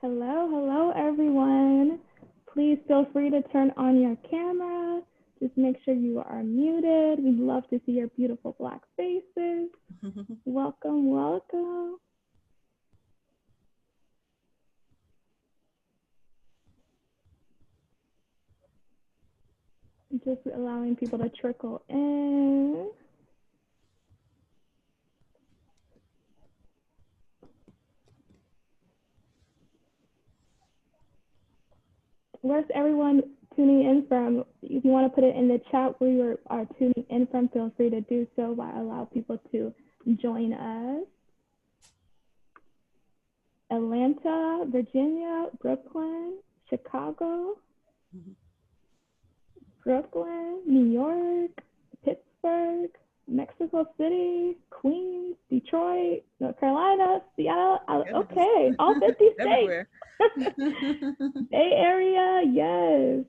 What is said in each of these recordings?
Hello, hello everyone. Please feel free to turn on your camera. Just make sure you are muted. We'd love to see your beautiful black faces. Welcome, welcome. Just allowing people to trickle in. Where's everyone tuning in from? If you want to put it in the chat where you are tuning in from, feel free to do so while I allow people to join us. Atlanta, Virginia, Brooklyn, Chicago, Brooklyn, New York, Pittsburgh, Mexico City, Queens, Detroit, North Carolina, Seattle. Okay, all 50 states. Bay Area, yes.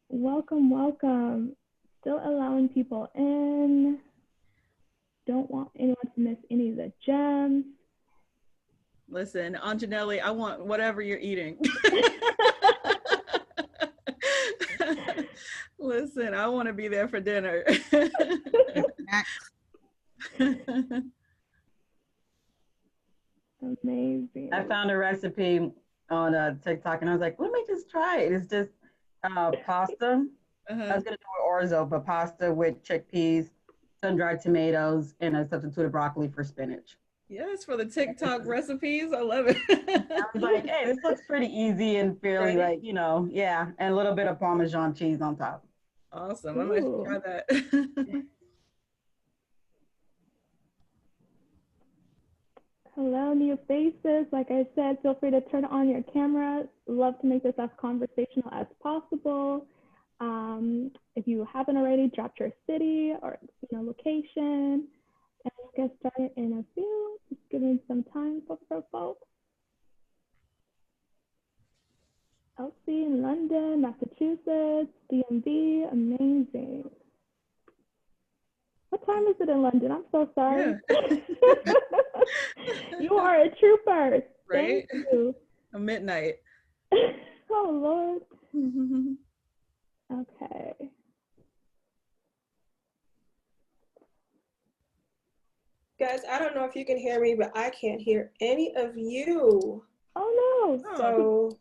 Welcome, welcome. Still allowing people in. Don't want anyone to miss any of the gems. Listen, Anjanelli, I want whatever you're eating. Listen, I want to be there for dinner. Amazing. I found a recipe on TikTok and I was like, let me just try it. It's just pasta. I was going to do orzo, but pasta with chickpeas, sun-dried tomatoes, and a substituted broccoli for spinach. Yes, for the TikTok recipes. I love it. I was like, hey, this looks pretty easy and fairly like, yeah, and a little bit of Parmesan cheese on top. Awesome. I'm going to try that. Hello, new faces. Like I said, feel free to turn on your camera. Love to make this as conversational as possible. If you haven't already, drop your city or location. And we'll get started in a few. Just giving some time for folks. Elsie in London, Massachusetts, DMV, amazing. What time is it in London? I'm so sorry. Yeah. You are a trooper. Right? Thank you. A midnight. Oh, Lord. Okay. Guys, I don't know if you can hear me, but I can't hear any of you. Oh, no. So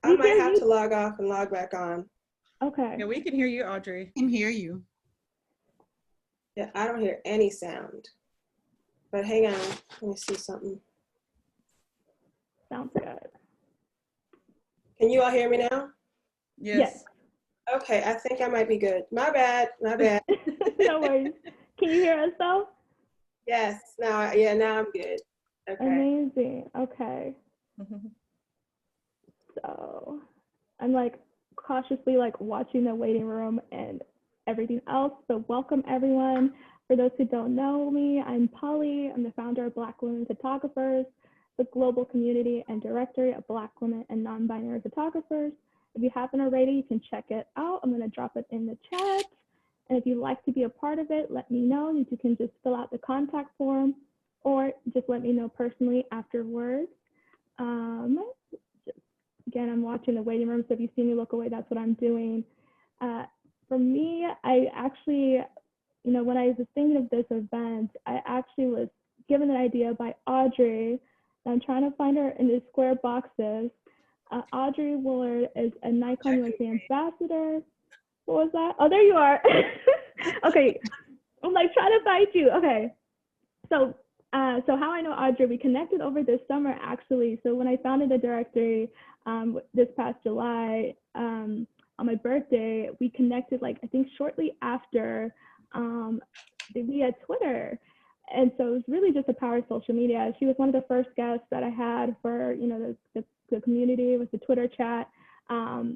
I might have to log off and log back on. Okay. Yeah, we can hear you, Audrey. I can hear you. Yeah, I don't hear any sound. But hang on, let me see something. Sounds good. Can you all hear me now? Yes. Okay, I think I might be good. My bad, my bad. No worries. Can you hear us though? Yes, now I'm good. Okay. Amazing. Okay. So I'm like cautiously like watching the waiting room and everything else. So welcome everyone. For those who don't know me, I'm Polly. I'm the founder of Black Women Photographers, the global community and directory of Black women and non-binary photographers. If you haven't already, you can check it out. I'm going to drop it in the chat. And if you'd like to be a part of it, let me know. You can just fill out the contact form or just let me know personally afterwards. Again, I'm watching the waiting room, so if you see me look away, that's what I'm doing. For me, I actually, when I was thinking of this event, I actually was given an idea by Audrey. I'm trying to find her in the square boxes. Audrey Woulard is a Nikon USA ambassador. What was that? Oh, there you are. Okay, I'm like trying to find you. Okay, so how I know Audrey, we connected over this summer actually. So when I founded the directory this past July on my birthday, we connected like I think shortly after via Twitter. And so it was really just the power of social media. She was one of the first guests that I had for the community with the Twitter chat.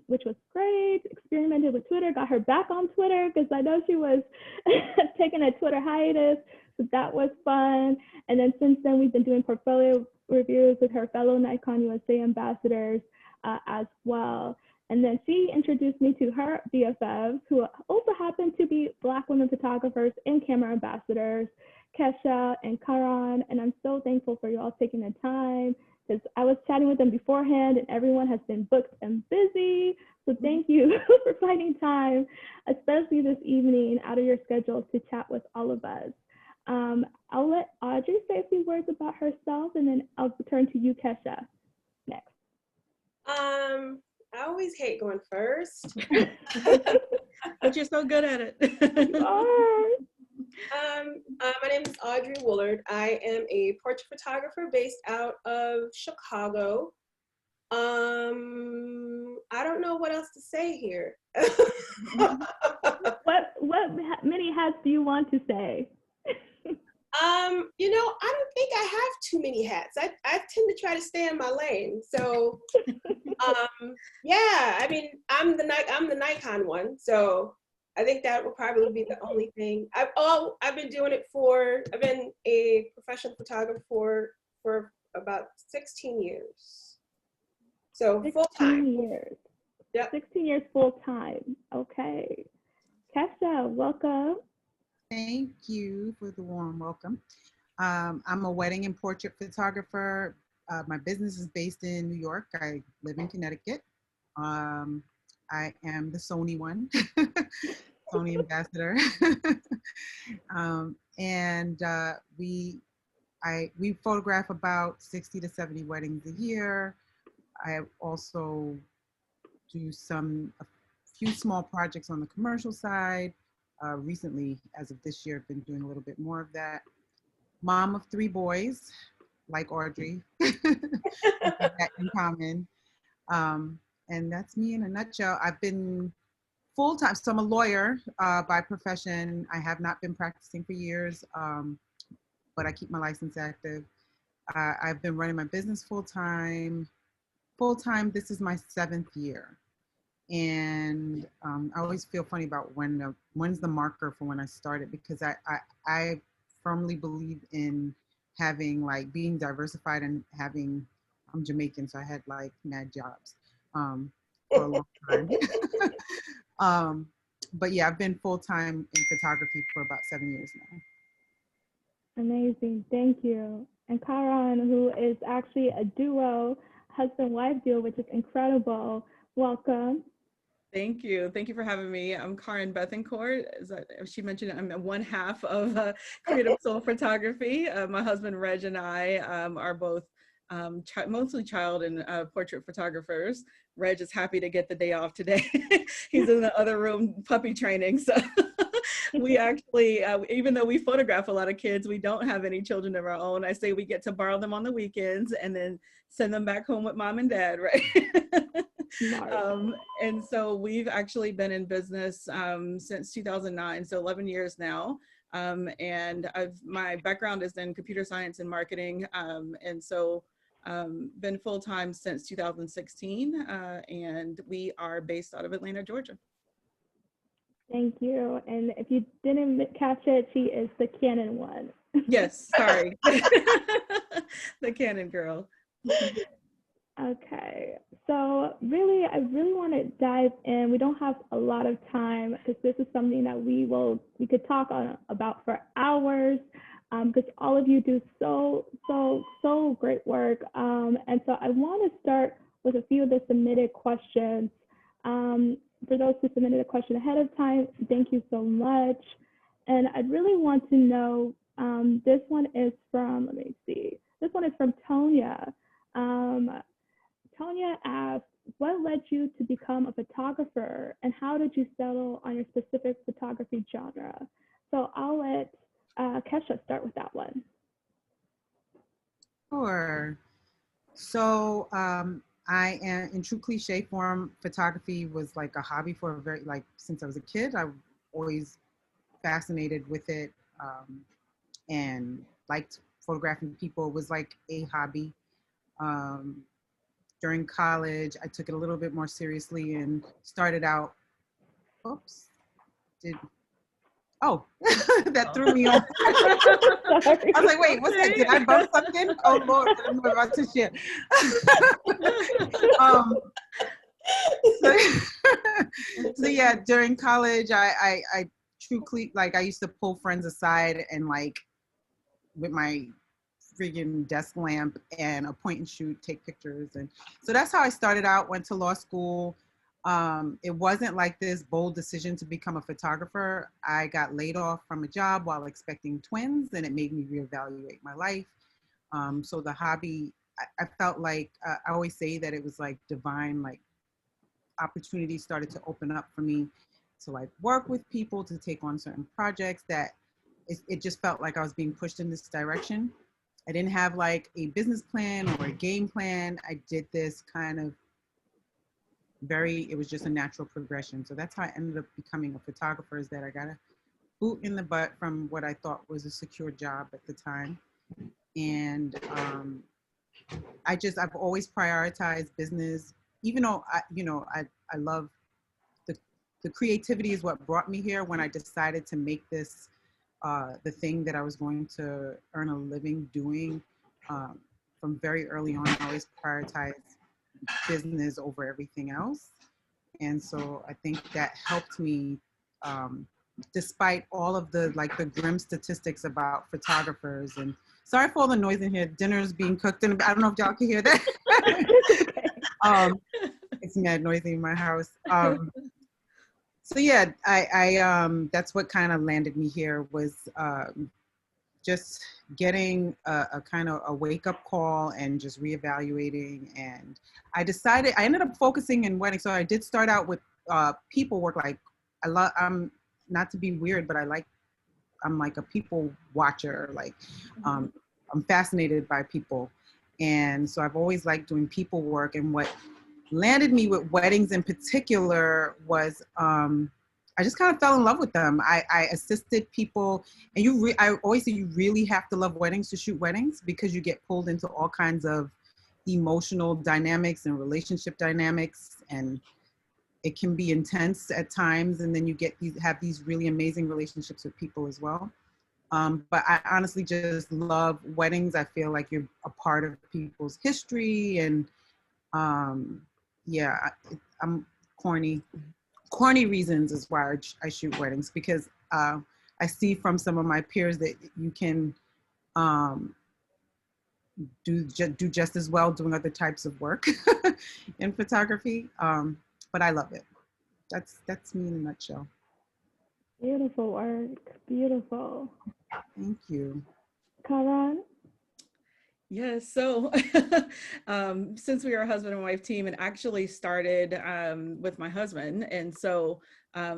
Which was great. Experimented with Twitter, got her back on Twitter because I know she was taking a Twitter hiatus. So that was fun. And then since then, we've been doing portfolio reviews with her fellow Nikon USA ambassadors as well. And then she introduced me to her BFFs, who also happen to be Black women photographers and camera ambassadors, Kesha and Kahran. And I'm so thankful for you all taking the time because I was chatting with them beforehand and everyone has been booked and busy. So thank you for finding time, especially this evening out of your schedule to chat with all of us. I'll let Audrey say a few words about herself and then I'll turn to you, Kesha, next. I always hate going first. But you're so good at it. You are. My name is Audrey Woulard. I am a portrait photographer based out of Chicago. I don't know what else to say here. What many hats do you want to say? You know, I don't think I have too many hats. I tend to try to stay in my lane. So, yeah, I mean, I'm the Nikon one. So I think that will probably be the only thing. I've been doing it I've been a professional photographer for about 16 years. So full time. 16 years. Yep. 16 years full time. Okay. Kesha, welcome. Thank you for the warm welcome. I'm a wedding and portrait photographer. My business is based in New York. I live in Connecticut. I am the Sony one, Sony ambassador. We photograph about 60 to 70 weddings a year. I also do a few small projects on the commercial side. Recently, as of this year, I've been doing a little bit more of that. Mom of 3 boys, like Audrey, that in common. And that's me in a nutshell. I've been full-time, so I'm a lawyer by profession. I have not been practicing for years, but I keep my license active. I've been running my business full-time. This is my 7th year. And I always feel funny about when's the marker for when I started, because I firmly believe in being diversified and I'm Jamaican, so I had mad jobs for a long time. But yeah, I've been full-time in photography for about 7 years now. Amazing, thank you. And Kahran, who is actually a duo, husband-wife duo, which is incredible. Welcome. Thank you. Thank you for having me. I'm Kahran Bethencourt. As she mentioned, I'm one half of Creative Soul Photography. My husband, Reg, and I are both mostly child and portrait photographers. Reg is happy to get the day off today. He's in the other room puppy training. So we actually, even though we photograph a lot of kids, we don't have any children of our own. I say we get to borrow them on the weekends and then send them back home with mom and dad, right? And so we've actually been in business since 2009, so 11 years now. And my background is in computer science and marketing. And so been full-time since 2016. And we are based out of Atlanta, Georgia. Thank you. And if you didn't catch it, she is the Canon one. Yes, sorry. The Canon girl. Okay, so I really want to dive in. We don't have a lot of time because this is something that we could talk about for hours, because all of you do so great work. And so I want to start with a few of the submitted questions. For those who submitted a question ahead of time, thank you so much. And I really want to know, this one is from, let me see, this one is from Tonya. Tonya asked, what led you to become a photographer and how did you settle on your specific photography genre? So I'll let Kesha start with that one. Sure. So I am, in true cliche form, photography was like a hobby for since I was a kid. I was always fascinated with it and liked photographing people. It was like a hobby. During college, I took it a little bit more seriously and started out, that threw me off. I was like, wait, what's that? Did I bump something? Oh Lord, I'm about to share. So yeah, during college, I truly, I used to pull friends aside and with my friggin' desk lamp and a point and shoot, take pictures. And so that's how I started out, went to law school. It wasn't like this bold decision to become a photographer. I got laid off from a job while expecting twins, and it made me reevaluate my life. So the hobby, I felt like, I always say that it was like divine, like opportunities started to open up for me to like work with people, to take on certain projects that it just felt like I was being pushed in this direction. I didn't have like a business plan or a game plan. I did this kind of it was just a natural progression. So that's how I ended up becoming a photographer, is that I got a boot in the butt from what I thought was a secure job at the time. And I've always prioritized business, even though I love the creativity is what brought me here. When I decided to make this the thing that I was going to earn a living doing, from very early on, I always prioritized business over everything else. And so I think that helped me, despite all of the grim statistics about photographers. And sorry for all the noise in here. Dinner's being cooked, and I don't know if y'all can hear that. It's mad noisy in my house. So yeah, I that's what kind of landed me here, was just getting a kind of a wake-up call and just reevaluating. And I ended up focusing in weddings. So I did start out with people work. Like I'm not to be weird, but I'm like a people watcher. Like I'm fascinated by people. And so I've always liked doing people work. And what landed me with weddings in particular was I just kind of fell in love with them. I assisted people, and I always say you really have to love weddings to shoot weddings, because you get pulled into all kinds of emotional dynamics and relationship dynamics, and it can be intense at times. And then you have these really amazing relationships with people as well. But I honestly just love weddings. I feel like you're a part of people's history, and yeah, I'm corny reasons is why I shoot weddings, because I see from some of my peers that you can do just as well doing other types of work in photography. But I love it. That's me in a nutshell. Beautiful work. Beautiful. Thank you. Kahran? Yes, so since we are a husband and wife team, and actually started with my husband, and so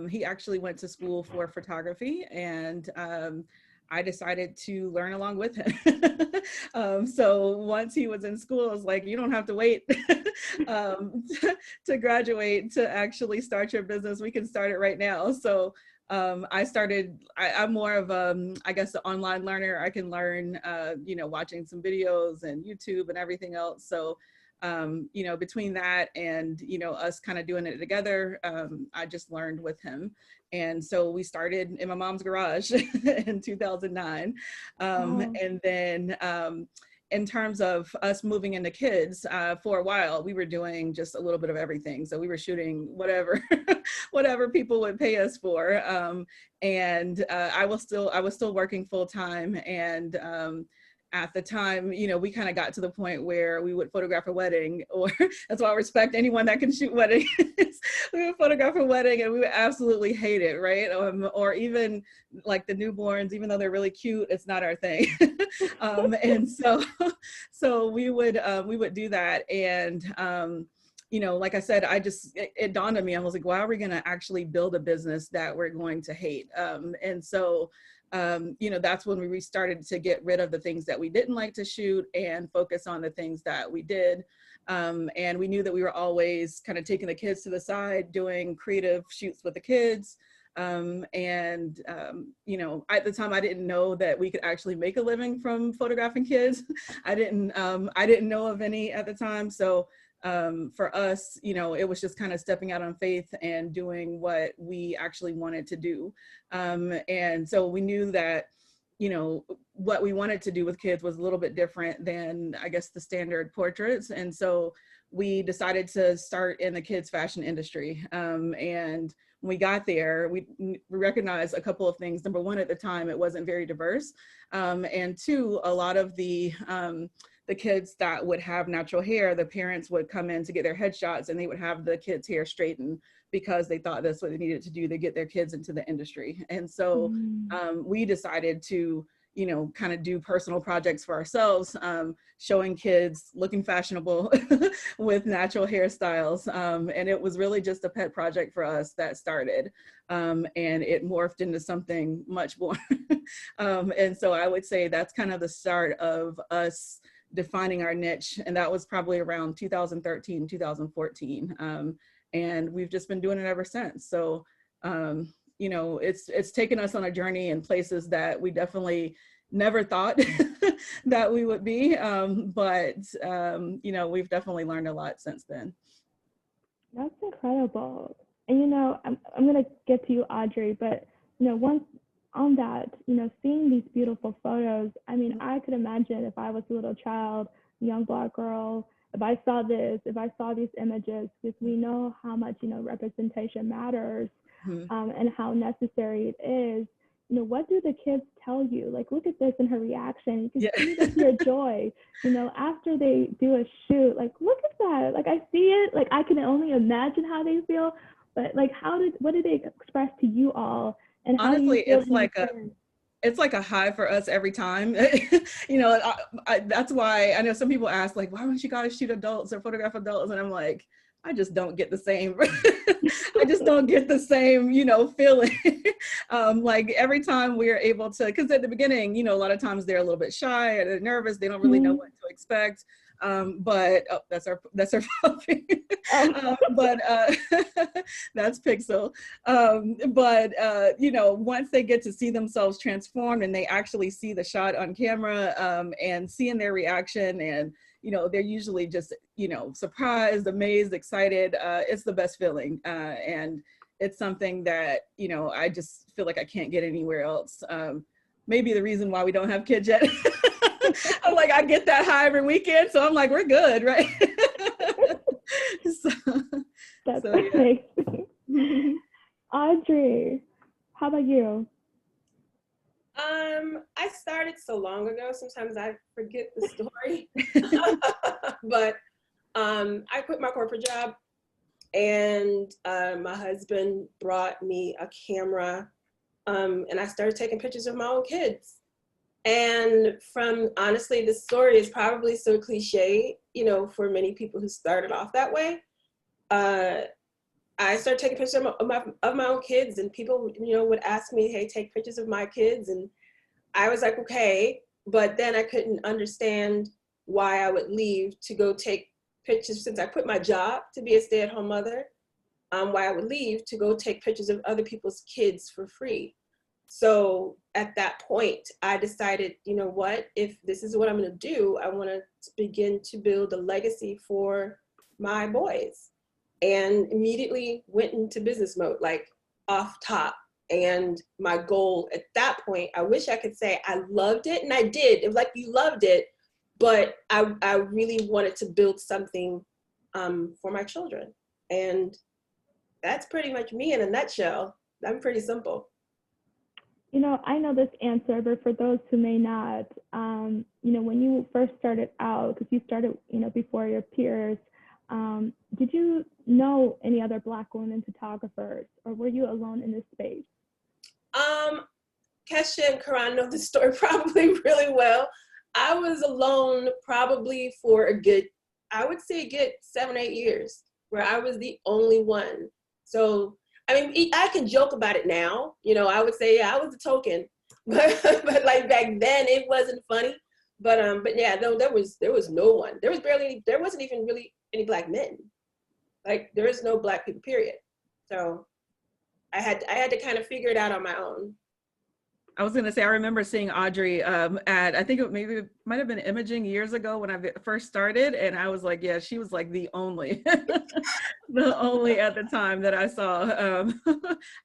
he actually went to school for photography, and I decided to learn along with him. So once he was in school, I was like, you don't have to wait to graduate to actually start your business. We can start it right now. So I'm more of I guess an online learner. I can learn, watching some videos and YouTube and everything else. So, between that and, us kind of doing it together, I just learned with him. And so we started in my mom's garage in 2009. And then, in terms of us moving into kids, for a while, we were doing just a little bit of everything. So we were shooting whatever, whatever people would pay us for. And I was still working full time. And at the time, we kind of got to the point where we would photograph a wedding, or that's why I respect anyone that can shoot weddings. We would photograph a wedding and we would absolutely hate it, right? Or even like the newborns, even though they're really cute, it's not our thing. And so we would do that. And like I said, it dawned on me, I was like, why are we going to actually build a business that we're going to hate? And so that's when we started to get rid of the things that we didn't like to shoot and focus on the things that we did. And we knew that we were always kind of taking the kids to the side, doing creative shoots with the kids. At the time, I didn't know that we could actually make a living from photographing kids. I didn't know of any at the time. So for us, it was just kind of stepping out on faith and doing what we actually wanted to do. And so we knew that, what we wanted to do with kids was a little bit different than, I guess, the standard portraits. And so we decided to start in the kids fashion industry. And when we got there, we recognized a couple of things. Number one, at the time, it wasn't very diverse. And two, a lot of the kids that would have natural hair, the parents would come in to get their headshots and they would have the kids' hair straightened because they thought that's what they needed to do to get their kids into the industry. And so we decided to, you know, kind of do personal projects for ourselves, showing kids looking fashionable with natural hairstyles. And it was really just a pet project for us that started. And it morphed into something much more. And so I would say that's kind of the start of us defining our niche. And that was probably around 2013, 2014. And we've just been doing it ever since. So, you know, it's taken us on a journey in places that we definitely never thought that we would be. But, you know, we've definitely learned a lot since then. That's incredible. And, you know, I'm going to get to you, Audrey, but, you know, once on that, you know, seeing these beautiful photos, I mean, I could imagine if I was a little child, young Black girl, if I saw this, if I saw these images, because we know how much, you know, representation matters, and how necessary it is. You know, what do the kids tell you? Like, look at this and her reaction. You can see the pure joy, you know, after they do a shoot, like, look at that. Like, I see it, like, I can only imagine how they feel, but like, what did they express to you all? And how honestly, do you feel it's like a high for us every time. You know, that's why I know some people ask, like, why don't you gotta shoot adults or photograph adults? And I'm like, I just don't get the same, I just don't get the same, you know, feeling. Like every time we're able to, because at the beginning, you know, a lot of times they're a little bit shy or they're nervous, they don't really know what to expect. But that's our puppy. But that's Pixel. But you know, once they get to see themselves transformed and they actually see the shot on camera, and seeing their reaction, and you know, they're usually just, you know, surprised, amazed, excited. It's the best feeling, and it's something that, you know, I just feel like I can't get anywhere else. Maybe the reason why we don't have kids yet. I'm like, I get that high every weekend, so I'm like, we're good, right? That's amazing. Audrey, how about you? I started so long ago, sometimes I forget the story. But I quit my corporate job, and my husband brought me a camera, and I started taking pictures of my own kids. And honestly, the story is probably so cliche, you know, for many people who started off that way. I started taking pictures of my own kids, and people, you know, would ask me, hey, take pictures of my kids. And I was like, okay. But then I couldn't understand why I would leave to go take pictures, since I quit my job to be a stay-at-home mother, why I would leave to go take pictures of other people's kids for free. So at that point, I decided, you know what, if this is what I'm going to do, I want to begin to build a legacy for my boys. And immediately went into business mode, like off top. And my goal at that point, I wish I could say I loved it, and I did. It was like, you loved it, but I really wanted to build something for my children. And that's pretty much me in a nutshell. I'm pretty simple. You know, I know this answer, but for those who may not, you know, when you first started out, because you started, you know, before your peers, did you know any other Black women photographers, or were you alone in this space? Kesha and Kahran know the story probably really well. I was alone probably for I would say a good 7 or 8 years, where I was the only one. So, I mean, I can joke about it now. You know, I would say, yeah, I was the token, but like back then it wasn't funny. But yeah, no, there was no one. There wasn't even really any Black men. Like, there is no Black people, period. So I had to kind of figure it out on my own. I was gonna say, I remember seeing Audrey at, I think it might have been Imaging years ago when I first started, and I was like, yeah, she was like the only, the only at the time that I saw. I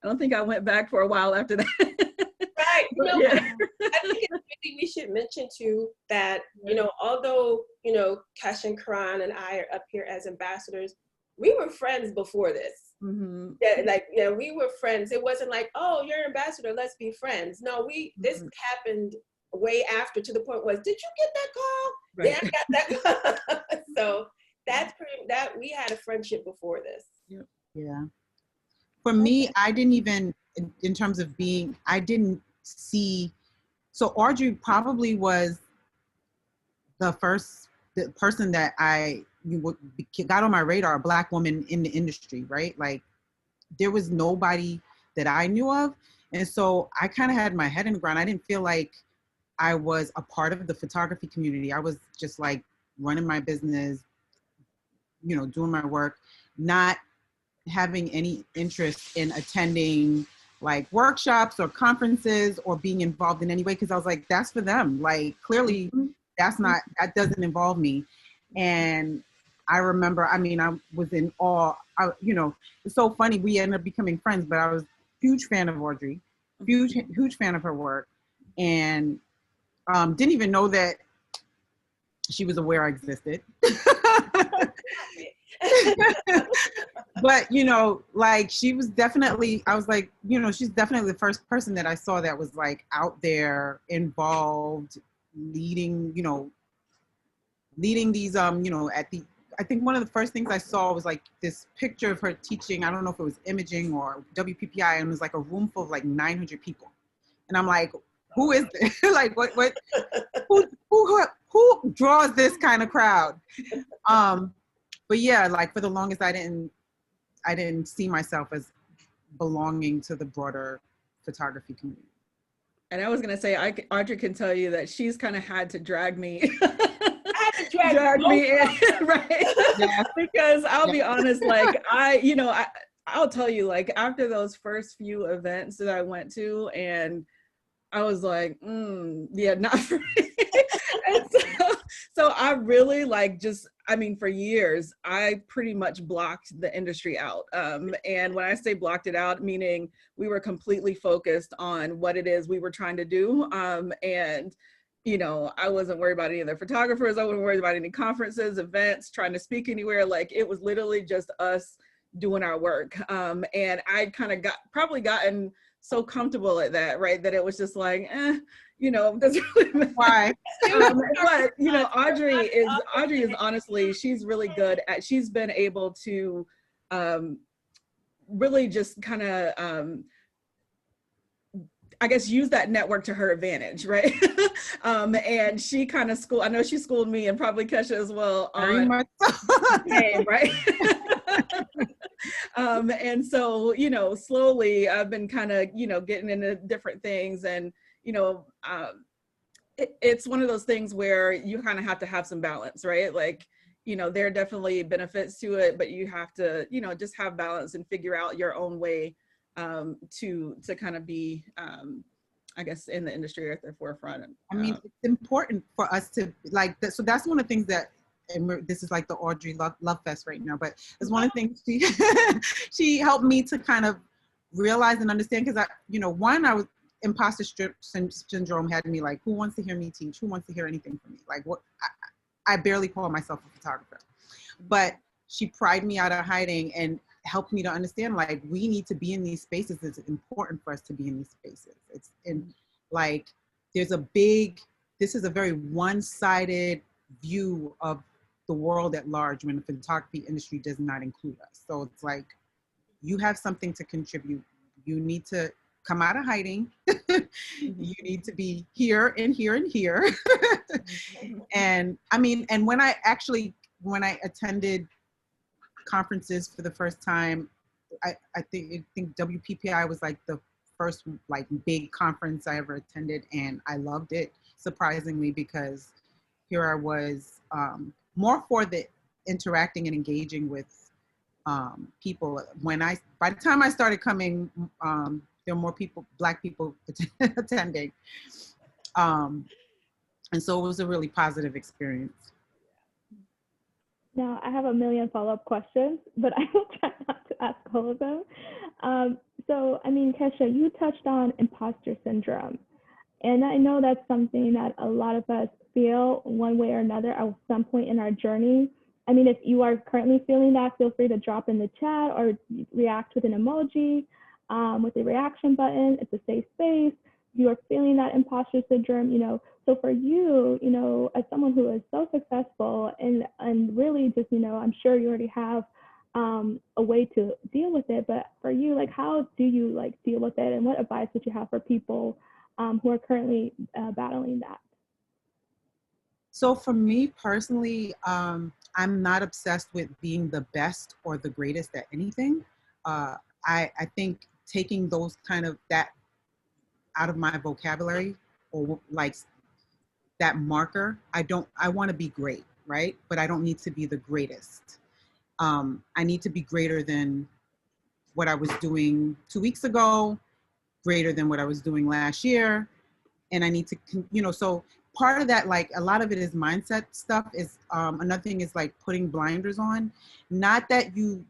don't think I went back for a while after that. Right. But, no, yeah. I think it's really, we should mention too that, you know, although, you know, Kesha and Kahran and I are up here as ambassadors, we were friends before this. Mm-hmm. Yeah, like, yeah, we were friends. It wasn't like, oh, you're an ambassador, let's be friends. No, this happened way after, to the point was, did you get that call? Right. Yeah, I got that call. So that's that we had a friendship before this. Yep. Yeah. For me, I didn't even, in terms of being, I didn't see, so Audrey probably was the person that got on my radar, a Black woman in the industry, right? Like, there was nobody that I knew of. And so I kind of had my head in the ground. I didn't feel like I was a part of the photography community. I was just like running my business, you know, doing my work, not having any interest in attending like workshops or conferences or being involved in any way. Cause I was like, that's for them. Like, clearly that doesn't involve me. And I remember, I mean, I was in awe, you know, it's so funny. We ended up becoming friends, but I was a huge fan of Audrey, huge fan of her work. And didn't even know that she was aware I existed. But, you know, like, she was definitely, I was like, you know, she's definitely the first person that I saw that was like out there, involved, leading these, you know, I think one of the first things I saw was like this picture of her teaching, I don't know if it was imaging or WPPI, and it was like a room full of like 900 people. And I'm like, who is this? Like, who draws this kind of crowd? But yeah, like, for the longest, I didn't see myself as belonging to the broader photography community. And I was gonna say, Audrey can tell you that she's kind of had to drag me. I had to drag me in, right? Yeah. Because I'll be honest, like, I'll tell you, like, after those first few events that I went to, and I was like, yeah, not for me. And so I really, like, just, I mean, for years, I pretty much blocked the industry out. And when I say blocked it out, meaning we were completely focused on what it is we were trying to do. And, you know, I wasn't worried about any of the photographers. I wasn't worried about any conferences, events, trying to speak anywhere. Like, it was literally just us doing our work. And I kind of gotten so comfortable at that, right? That it was just like, you know, that's really why. But, you know, Audrey is honestly, she's really good at, she's been able to really just kind of, I guess, use that network to her advantage, right? And she kind of I know she schooled me, and probably Kesha as well, on game, right? And so, you know, slowly I've been kind of, you know, getting into different things, and, you know, it's one of those things where you kind of have to have some balance, right? Like, you know, there are definitely benefits to it, but you have to, you know, just have balance and figure out your own way to kind of be, I guess, in the industry at the forefront. I mean, it's important for us to, like, so that's one of the things that, and this is like the Audrey love fest right now, but it's one of the things she helped me to kind of realize and understand, because I was imposter syndrome had me like, who wants to hear me teach? Who wants to hear anything from me? Like, what? I barely call myself a photographer, but she pried me out of hiding and helped me to understand, like, we need to be in these spaces. It's important for us to be in these spaces. It's in, like, this is a very one-sided view of the world at large when the photography industry does not include us. So it's like, you have something to contribute. You need to come out of hiding. You need to be here and here and here. And I mean, and when I attended conferences for the first time, I think WPPI was like the first like big conference I ever attended, and I loved it, surprisingly, because here I was more for the interacting and engaging with people. By the time I started coming, there were more people, Black people attending. And so it was a really positive experience. Now, I have a million follow-up questions, but I will try not to ask all of them. So, I mean, Kesha, you touched on imposter syndrome. And I know that's something that a lot of us feel one way or another at some point in our journey. I mean, if you are currently feeling that, feel free to drop in the chat or react with an emoji, with a reaction button. It's a safe space. If you are feeling that imposter syndrome, so for you, as someone who is so successful and really just, I'm sure you already have a way to deal with it, but for you, like, how do you like deal with it, and what advice would you have for people who are currently battling that? So for me personally, I'm not obsessed with being the best or the greatest at anything. I think taking those kind of that out of my vocabulary, or like that marker, I want to be great, right? But I don't need to be the greatest. I need to be greater than what I was doing 2 weeks ago, greater than what I was doing last year. And I need to, so part of that, like a lot of it is mindset stuff. Is another thing is like putting blinders on. Not that you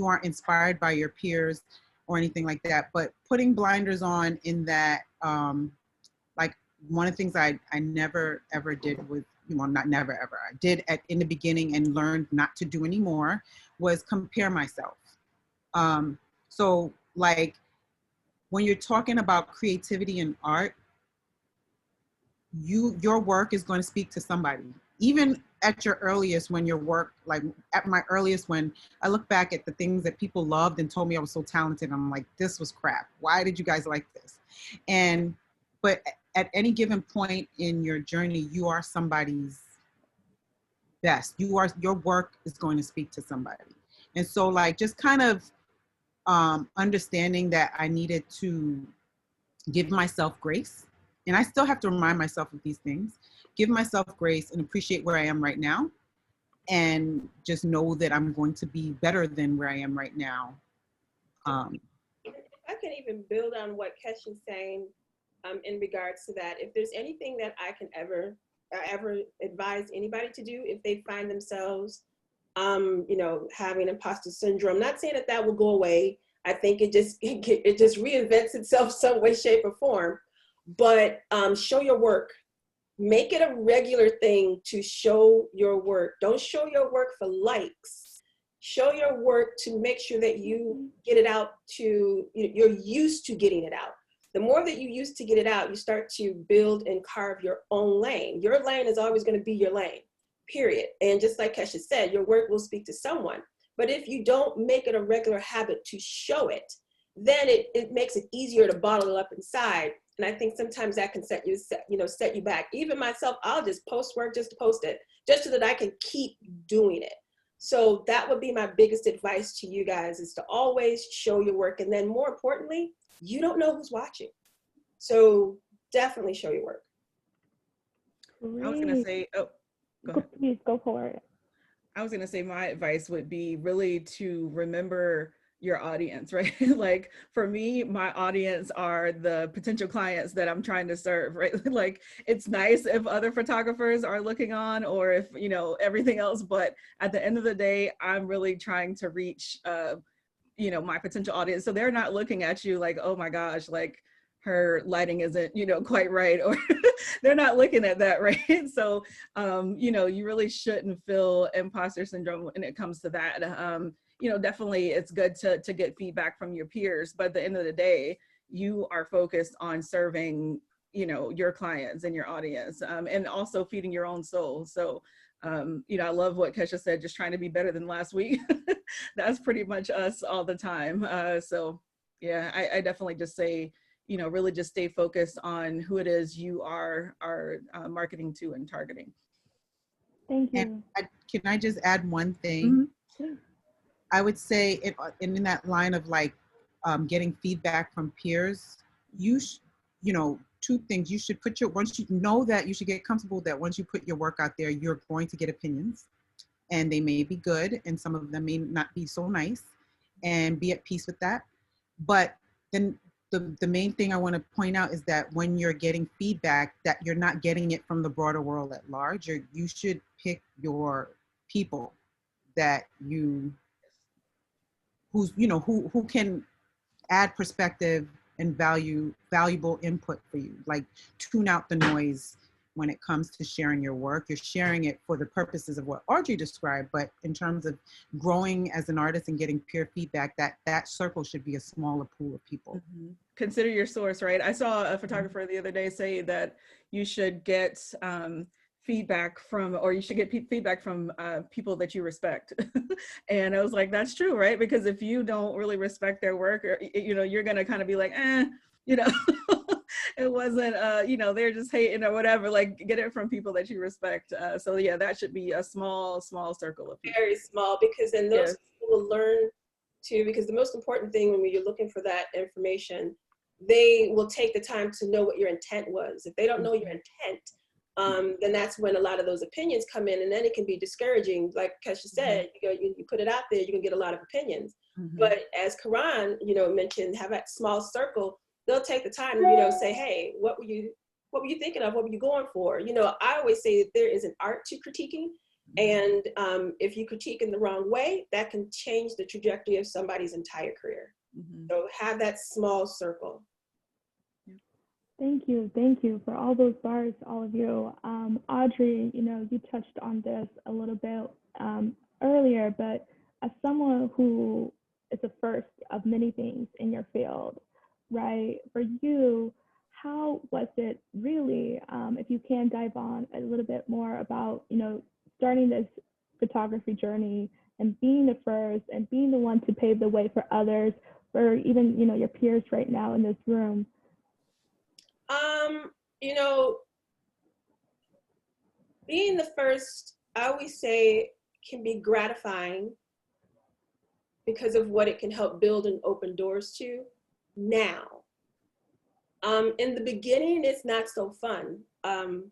aren't inspired by your peers or anything like that, but putting blinders on in that, like one of the things I never ever did with, not never ever, I did in the beginning and learned not to do anymore, was compare myself. So like when you're talking about creativity and art, your work is going to speak to somebody. Even at your earliest, when your work, like at my earliest, when I look back at the things that people loved and told me I was so talented, I'm like, this was crap. Why did you guys like this? But at any given point in your journey, you are somebody's best. Your work is going to speak to somebody. And so like, just kind of understanding that I needed to give myself grace. And I still have to remind myself of these things, give myself grace and appreciate where I am right now. And just know that I'm going to be better than where I am right now. I can even build on what Kesha's saying in regards to that. If there's anything that I can ever advise anybody to do, if they find themselves, having imposter syndrome, not saying that will go away. I think it just reinvents itself some way, shape, or form. But show your work. Make it a regular thing to show your work. Don't show your work for likes. Show your work to make sure that you get it out you're used to getting it out. The more that you used to get it out, you start to build and carve your own lane. Your lane is always going to be your lane, period. And just like Kesha said, your work will speak to someone. But if you don't make it a regular habit to show it, then it makes it easier to bottle it up inside. And I think sometimes that can set you back. Even myself, I'll just post work just to post it, just so that I can keep doing it. So that would be my biggest advice to you guys, is to always show your work. And then more importantly, you don't know who's watching. So definitely show your work. I was going to say, go ahead. Please go for it. I was going to say my advice would be really to remember your audience, right? Like for me, my audience are the potential clients that I'm trying to serve, right? Like it's nice if other photographers are looking on, or if, everything else, but at the end of the day, I'm really trying to reach, my potential audience. So they're not looking at you like, oh my gosh, like her lighting isn't, quite right, or they're not looking at that, right? So, you really shouldn't feel imposter syndrome when it comes to that. Definitely it's good to get feedback from your peers, but at the end of the day, you are focused on serving, your clients and your audience, and also feeding your own soul. So, I love what Kesha said, just trying to be better than last week. That's pretty much us all the time. So yeah, I definitely just say, really just stay focused on who it is you are marketing to and targeting. Thank you. And can I just add one thing? Mm-hmm. I would say, in that line of like getting feedback from peers, two things. You should once you know that, you should get comfortable that once you put your work out there, you're going to get opinions, and they may be good, and some of them may not be so nice, and be at peace with that. But then the main thing I want to point out is that when you're getting feedback, that you're not getting it from the broader world at large. You should pick your people that who can add perspective and valuable input for you. Like tune out the noise when it comes to sharing your work. You're sharing it for the purposes of what Audrey described, but in terms of growing as an artist and getting peer feedback, that circle should be a smaller pool of people. Mm-hmm. Consider your source, right? I saw a photographer the other day say that you should get feedback from, or you should get feedback from people that you respect. And I was like, that's true, right? Because if you don't really respect their work, or, you know, you're gonna kind of be like, you know, it wasn't, you know, they're just hating or whatever. Like, get it from people that you respect. So yeah, that should be a small circle of people. Very small, because then those people will learn too, because the most important thing when you're looking for that information, they will take the time to know what your intent was. If they don't know your intent, then that's when a lot of those opinions come in, and then it can be discouraging. Like Kesha said, you put it out there, you can get a lot of opinions. But as Kahran, you know, mentioned, have that small circle. They'll take the time to, you know, say, hey, what were you thinking of? What were you going for? You know, I always say that there is an art to critiquing, and if you critique in the wrong way, that can change the trajectory of somebody's entire career. So have that small circle. Thank you for all those bars, all of you. Audrey, you know, you touched on this a little bit earlier, but as someone who is the first of many things in your field, right? For you, how was it really, if you can dive on a little bit more about, you know, starting this photography journey and being the first and being the one to pave the way for others, for even, you know, your peers right now in this room? You know, being the first, I always say, can be gratifying because of what it can help build and open doors to now. In the beginning, it's not so fun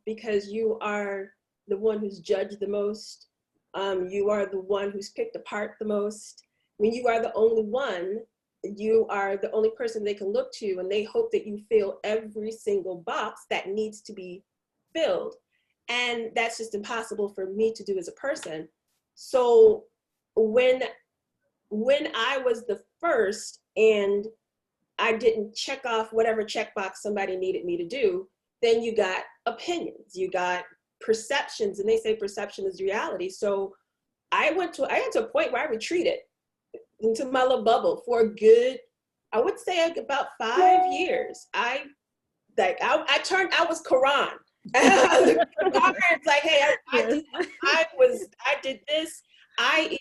because you are the one who's judged the most. You are the one who's picked apart the most. When you are the only one, you are the only person they can look to, and they hope that you fill every single box that needs to be filled. And that's just impossible for me to do as a person. So when I was the first and I didn't check off whatever checkbox somebody needed me to do, then you got opinions, you got perceptions, and they say perception is reality. So I had to a point where I retreated into my little bubble for a good, I would say about 5 years. I was Kahran. It's like, hey, I did this. I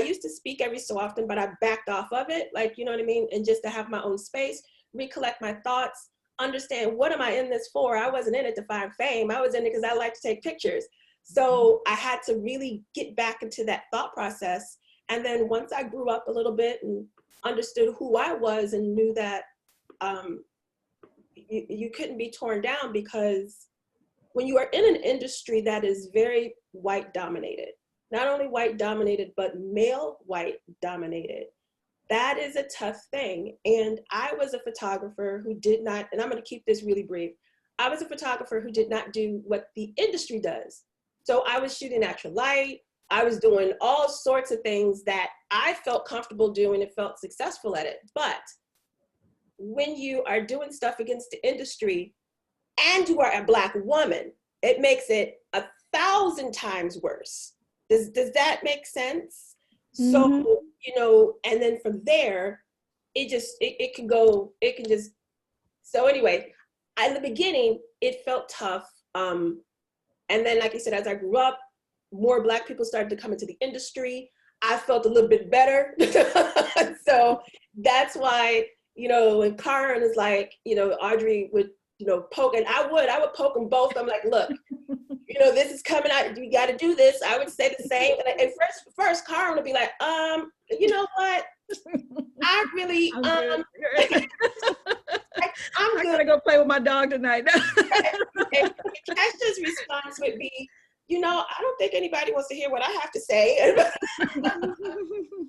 used to speak every so often, but I backed off of it, like, you know what I mean? And just to have my own space, recollect my thoughts, understand what am I in this for? I wasn't in it to find fame. I was in it because I like to take pictures. So I had to really get back into that thought process. And then once I grew up a little bit and understood who I was and knew that you couldn't be torn down, because when you are in an industry that is very white dominated, not only white dominated, but male white dominated, that is a tough thing. And I was a photographer who did not, and I'm going to keep this really brief. I was a photographer who did not do what the industry does. So I was shooting natural light. I was doing all sorts of things that I felt comfortable doing and felt successful at it. But when you are doing stuff against the industry and you are a Black woman, it makes it 1,000 times worse. Does that make sense? So, you know, and then from there, it can just, so anyway, in the beginning, it felt tough. And then, like I said, as I grew up, more Black people started to come into the industry. I felt a little bit better. So that's why, you know, when Kahran is like, you know, Audrey would, you know, poke, and I would poke them both. I'm like, look, you know, this is coming out. You got to do this. I would say the same. And first Kahran would be like, you know what? I really, I'm gonna go play with my dog tonight. And Kesha's response would be, you know, I don't think anybody wants to hear what I have to say.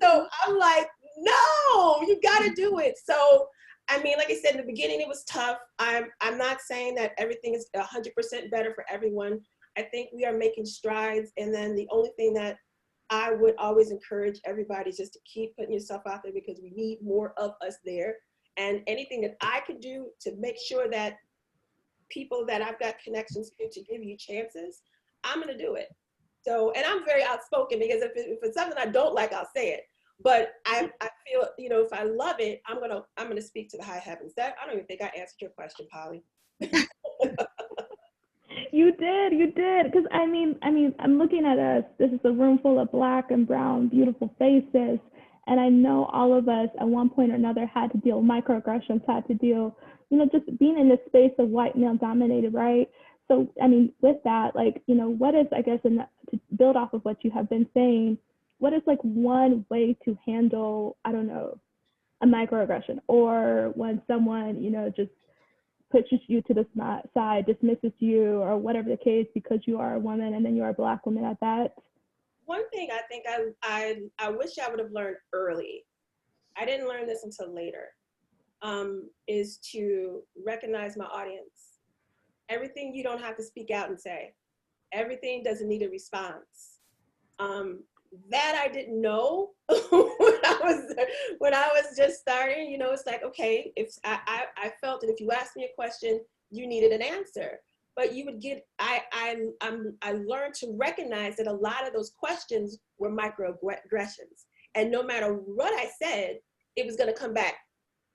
So I'm like, no, you got to do it. So, I mean, like I said, in the beginning, it was tough. I'm not saying that everything is 100% better for everyone. I think we are making strides. And then the only thing that I would always encourage everybody is just to keep putting yourself out there, because we need more of us there. And anything that I can do to make sure that people that I've got connections to give you chances, I'm gonna do it. So, and I'm very outspoken because if it's something I don't like, I'll say it. But I feel, you know, if I love it, I'm gonna speak to the high heavens. That, I don't even think I answered your question, Polly. You did. Because I mean, I'm looking at us. This is a room full of Black and brown, beautiful faces. And I know all of us at one point or another had to deal with microaggressions, had to deal, you know, just being in this space of white male dominated, right? So, I mean, with that, like, you know, what is, I guess, to build off of what you have been saying, what is like one way to handle, I don't know, a microaggression, or when someone, you know, just pushes you to the side, dismisses you, or whatever the case, because you are a woman and then you are a Black woman at that? One thing I think I wish I would have learned early, I didn't learn this until later, is to recognize my audience. Everything you don't have to speak out and say. Everything doesn't need a response. That I didn't know when I was just starting. You know, it's like, okay, if I felt that if you asked me a question, you needed an answer. But you would get, I learned to recognize that a lot of those questions were microaggressions. And no matter what I said, it was gonna come back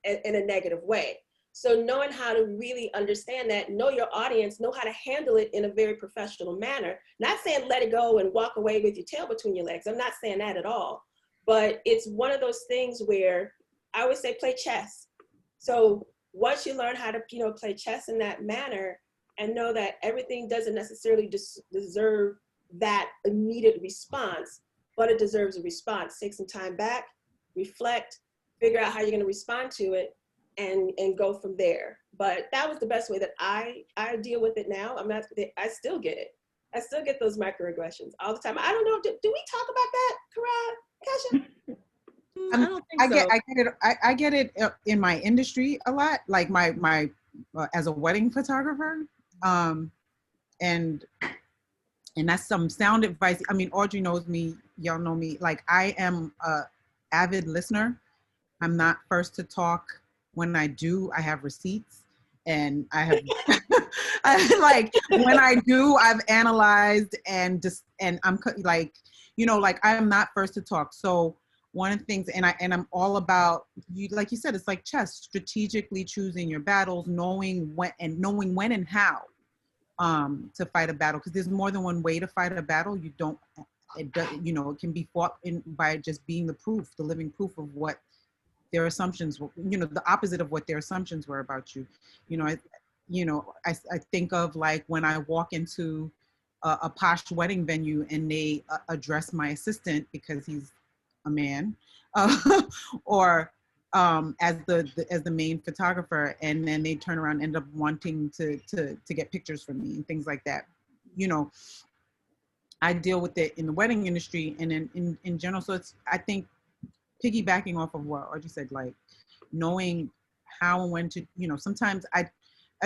in a negative way. So knowing how to really understand that, know your audience, know how to handle it in a very professional manner. Not saying let it go and walk away with your tail between your legs. I'm not saying that at all. But it's one of those things where I always say play chess. So once you learn how to, you know, play chess in that manner, and know that everything doesn't necessarily deserve that immediate response, but it deserves a response. Take some time back, reflect, figure out how you're gonna respond to it, and go from there. But that was the best way that I deal with it now. I still get it. I still get those microaggressions all the time. I don't know, do we talk about that, Kahran, Kesha? I don't think so. I get it in my industry a lot, like my as a wedding photographer. And that's some sound advice. I mean, Audrey knows me, y'all know me. Like, I am a avid listener. I'm not first to talk. When I do, I have receipts, and I have, like, when I do, I've analyzed and I'm like, you know, like, I am not first to talk. So one of the things, and I'm all about, you, like you said, it's like chess, strategically choosing your battles, knowing when and how to fight a battle, because there's more than one way to fight a battle. You can be fought by just being the living proof of what their assumptions were, you know, the opposite of what their assumptions were about you. I think of, like, when I walk into a posh wedding venue and they address my assistant because he's a man, or as the main photographer, and then they turn around and end up wanting to get pictures from me and things like that. You know, I deal with it in the wedding industry and in general. So it's, I think, piggybacking off of what Audrey said, like, knowing how and when to, you know, sometimes I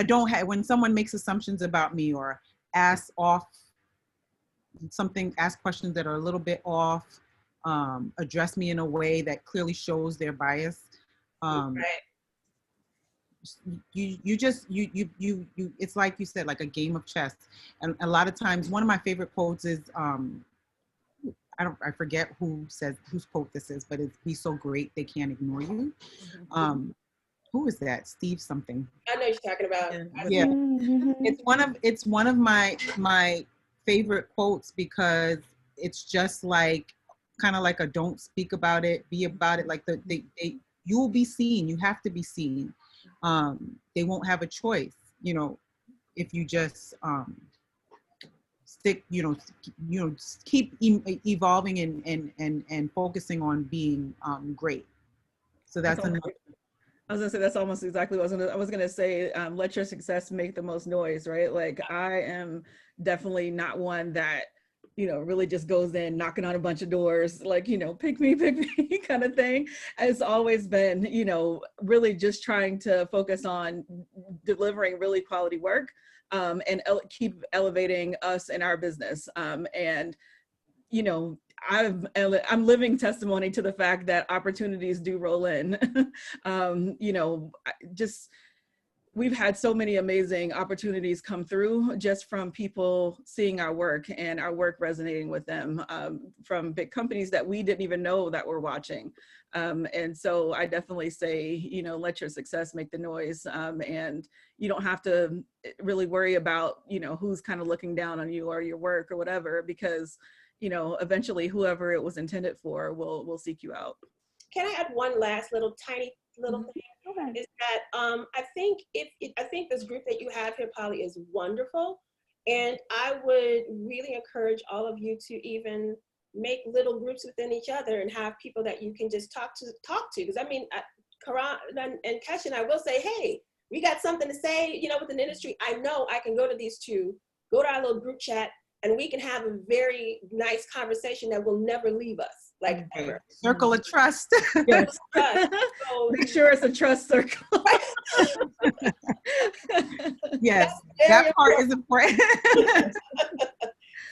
don't have, when someone makes assumptions about me or ask questions that are a little bit off, address me in a way that clearly shows their bias. Right. You it's like you said, like a game of chess. And a lot of times, one of my favorite quotes is, I forget whose quote this is, but it's, "Be so great they can't ignore you." Who is that? Steve something. I know you're talking about. Yeah. Mm-hmm. It's one of my favorite quotes, because it's just like, kind of like a don't speak about it, be about it. Like, you will be seen. You have to be seen. They won't have a choice, you know, if you just stick, keep evolving and focusing on being great. So that's another. I was gonna say, that's almost exactly what I was gonna say. Let your success make the most noise, right? Like, I am definitely not one that, you know, really just goes in knocking on a bunch of doors, like, you know, pick me kind of thing. It's always been, you know, really just trying to focus on delivering really quality work, and keep elevating us in our business. And, you know, I'm living testimony to the fact that opportunities do roll in. You know, just we've had so many amazing opportunities come through just from people seeing our work and our work resonating with them, from big companies that we didn't even know that were watching. And so I definitely say, you know, let your success make the noise. And you don't have to really worry about, you know, who's kind of looking down on you or your work or whatever, because, you know, eventually whoever it was intended for will seek you out. Can I add one last tiny little thing? Okay. Is that I think I think this group that you have here, Polly, is wonderful, and I would really encourage all of you to even make little groups within each other and have people that you can just talk to. Because I mean, Kahran and Kesha and I will say, hey, we got something to say, you know, within the industry. I know I can go to these two, go to our little group chat, and we can have a very nice conversation that will never leave us, like ever. Circle of trust. Yes. So, Make sure it's a trust circle. Yes, that part is important.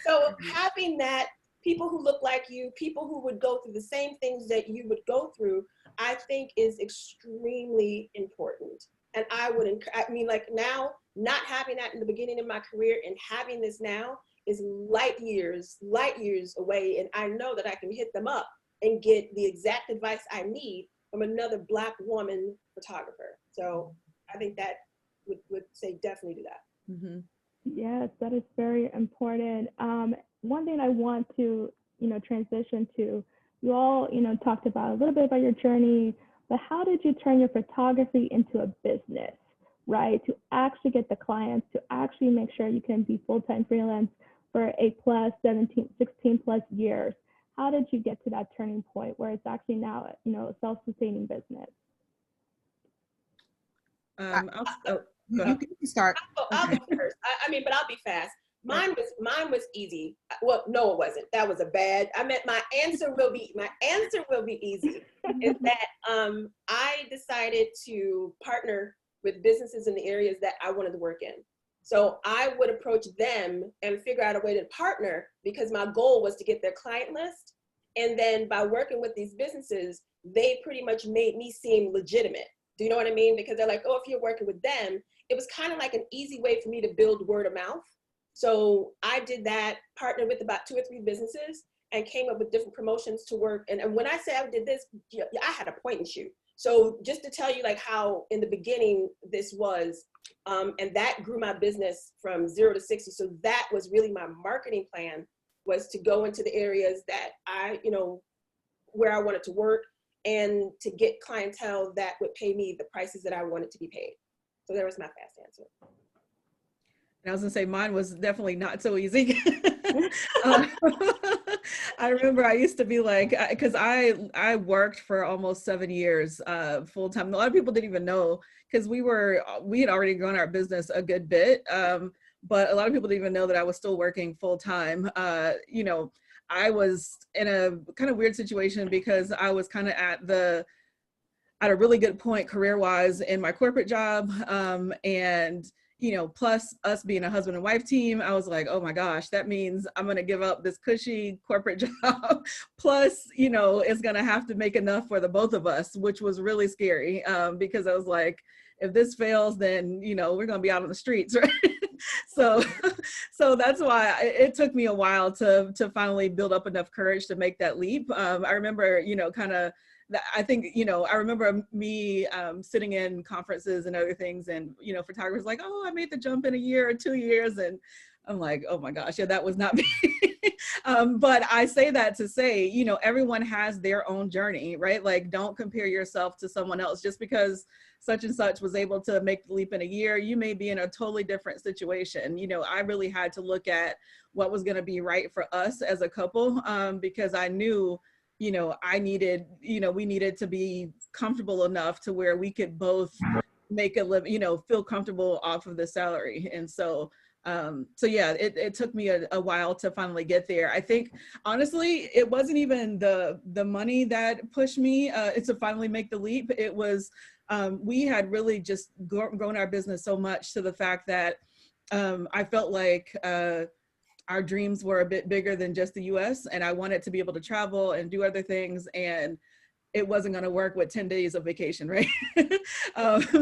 So having that, people who look like you, people who would go through the same things that you would go through, I think is extremely important. And I mean, like now, not having that in the beginning of my career and having this now is light years away. And I know that I can hit them up and get the exact advice I need from another Black woman photographer. So I think that would say definitely do that. Mm-hmm. Yes, that is very important. One thing I want to, you know, transition to, you all, you know, talked about a little bit about your journey, but how did you turn your photography into a business, right? To actually get the clients, to actually make sure you can be full-time freelance for 8+, 17, 16+ years. How did you get to that turning point where it's actually now, you know, a self-sustaining business? You can start. I'll go first. I mean, but I'll be fast. Mine was easy. Well, no, it wasn't. That was a bad. I meant my answer will be easy. Is that I decided to partner with businesses in the areas that I wanted to work in. So I would approach them and figure out a way to partner, because my goal was to get their client list. And then by working with these businesses, they pretty much made me seem legitimate. Do you know what I mean? Because they're like, oh, if you're working with them, it was kind of like an easy way for me to build word of mouth. So I did that, partnered with about 2 or 3 businesses and came up with different promotions to work. And when I say I did this, I had a point and shoot. So just to tell you like how in the beginning this was, and that grew my business from 0 to 60. So that was really my marketing plan, was to go into the areas that I, you know, where I wanted to work and to get clientele that would pay me the prices that I wanted to be paid. So there was my fast answer. And I was gonna say mine was definitely not so easy. I remember I used to be like, because I worked for almost 7 years full time. A lot of people didn't even know, because we had already grown our business a good bit, but a lot of people didn't even know that I was still working full time. You know, I was in a kind of weird situation because I was kind of at a really good point career-wise in my corporate job, and you know, plus us being a husband and wife team, I was like, oh my gosh, that means I'm going to give up this cushy corporate job. Plus, you know, it's going to have to make enough for the both of us, which was really scary, because I was like, if this fails, then, you know, we're going to be out on the streets, right? So that's why it took me a while to finally build up enough courage to make that leap. I remember, you know, kind of, I think, you know, I remember me sitting in conferences and other things, and, you know, photographers like, oh, I made the jump in 1 year or 2 years. And I'm like, oh my gosh, yeah, that was not me. But I say that to say, you know, everyone has their own journey, right? Like, don't compare yourself to someone else. Just because such and such was able to make the leap in 1 year, you may be in a totally different situation. You know, I really had to look at what was going to be right for us as a couple, because I knew, you know, we needed to be comfortable enough to where we could both make a living, you know, feel comfortable off of the salary. And so yeah, it took me a while to finally get there. I think, honestly, it wasn't even the money that pushed me to finally make the leap. It was, we had really just grown our business so much to the fact that I felt like our dreams were a bit bigger than just the US, and I wanted to be able to travel and do other things. And it wasn't going to work with 10 days of vacation, right?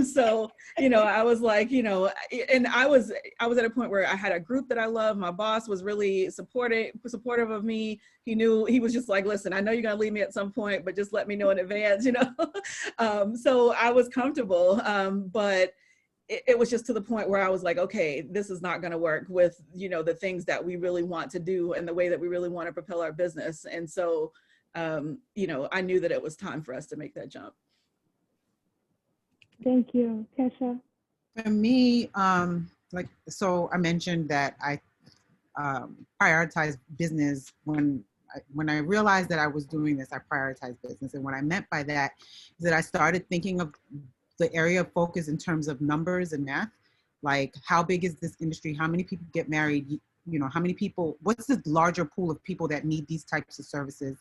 So, I was like, and I was at a point where I had a group that I loved. My boss was really supportive of me. He was just like, listen, I know you're going to leave me at some point, but just let me know in advance, So I was comfortable, but it was just to the point where I was like, okay, this is not going to work with, the things that we really want to do and the way that we really want to propel our business. And so, I knew that it was time for us to make that jump. Thank you. Kesha? For me, so I mentioned that I prioritized business when I realized that I was doing this. I prioritized business, and what I meant by that is that I started thinking of the area of focus in terms of numbers and math. Like, how big is this industry? How many people get married? How many people? What's the larger pool of people that need these types of services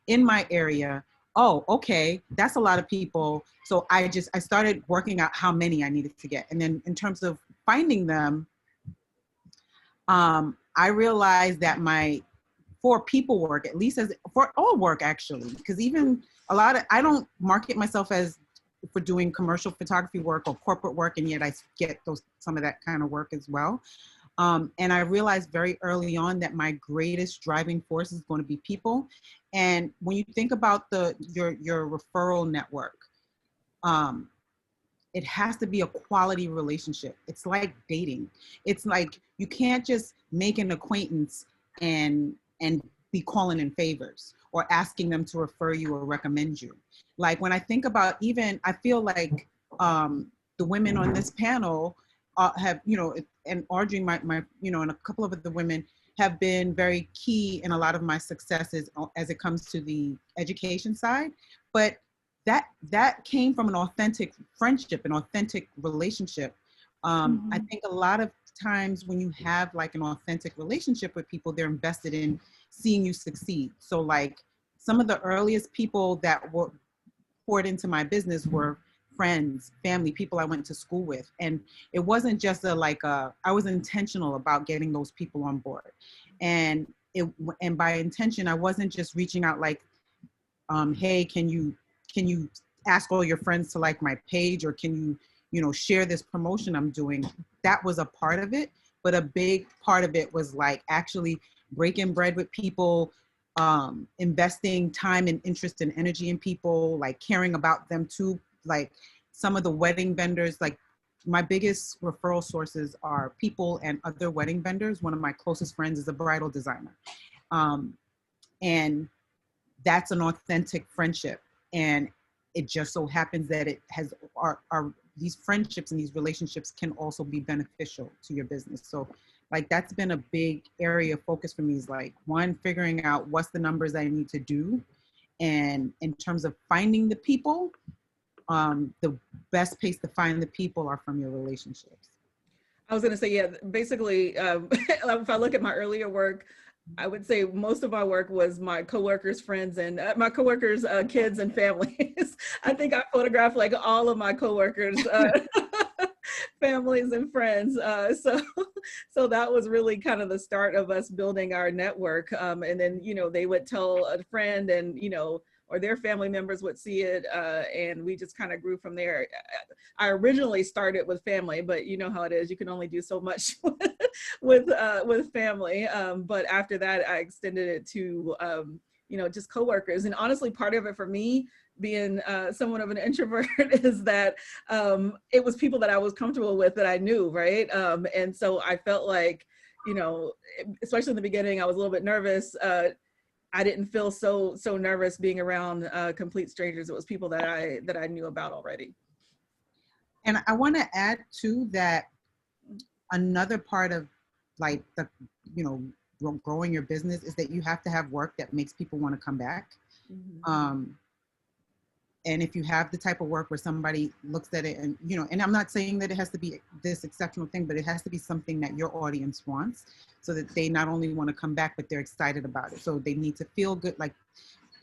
in my area? Oh, okay, that's a lot of people. So I started working out how many I needed to get. And then in terms of finding them, I realized that for people work, at least for all work actually, because even I don't market myself as for doing commercial photography work or corporate work, and yet I get some of that kind of work as well. And I realized very early on that my greatest driving force is going to be people. And when you think about your referral network, it has to be a quality relationship. It's like dating. It's like you can't just make an acquaintance and be calling in favors or asking them to refer you or recommend you. Like when I think about I feel like the women on this panel have, and Audrey, my and a couple of the women have been very key in a lot of my successes as it comes to the education side. But that came from an authentic friendship, an authentic relationship. I think a lot of times when you have like an authentic relationship with people, they're invested in seeing you succeed. So like some of the earliest people that were poured into my business were friends, family, people I went to school with. And it wasn't just I was intentional about getting those people on board. And by intention, I wasn't just reaching out like, hey, can you ask all your friends to like my page, or can you share this promotion I'm doing? That was a part of it. But a big part of it was like actually breaking bread with people, investing time and interest and energy in people, like caring about them too. Like some of the wedding vendors, like my biggest referral sources are people and other wedding vendors. One of my closest friends is a bridal designer. And that's an authentic friendship. And it just so happens that it has these friendships and these relationships can also be beneficial to your business. So like that's been a big area of focus for me, is like, one, figuring out what's the numbers I need to do. And in terms of finding the people, the best place to find the people are from your relationships. I was going to say, yeah, basically, if I look at my earlier work, I would say most of my work was my coworkers, friends, and my coworkers' kids and families. I think I photographed like all of my coworkers' families and friends. So that was really kind of the start of us building our network. And then, they would tell a friend, and, or their family members would see it, and we just kind of grew from there. I originally started with family, but you know how it is, you can only do so much with family. But after that, I extended it to, just coworkers. And honestly, part of it for me, being somewhat of an introvert, is that it was people that I was comfortable with, that I knew, right? And so I felt like, especially in the beginning, I was a little bit nervous. I didn't feel so nervous being around complete strangers. It was people that I knew about already. And I want to add too that another part of like the growing your business is that you have to have work that makes people want to come back. And if you have the type of work where somebody looks at it and, and I'm not saying that it has to be this exceptional thing, but it has to be something that your audience wants, so that they not only want to come back, but they're excited about it. So they need to feel good, like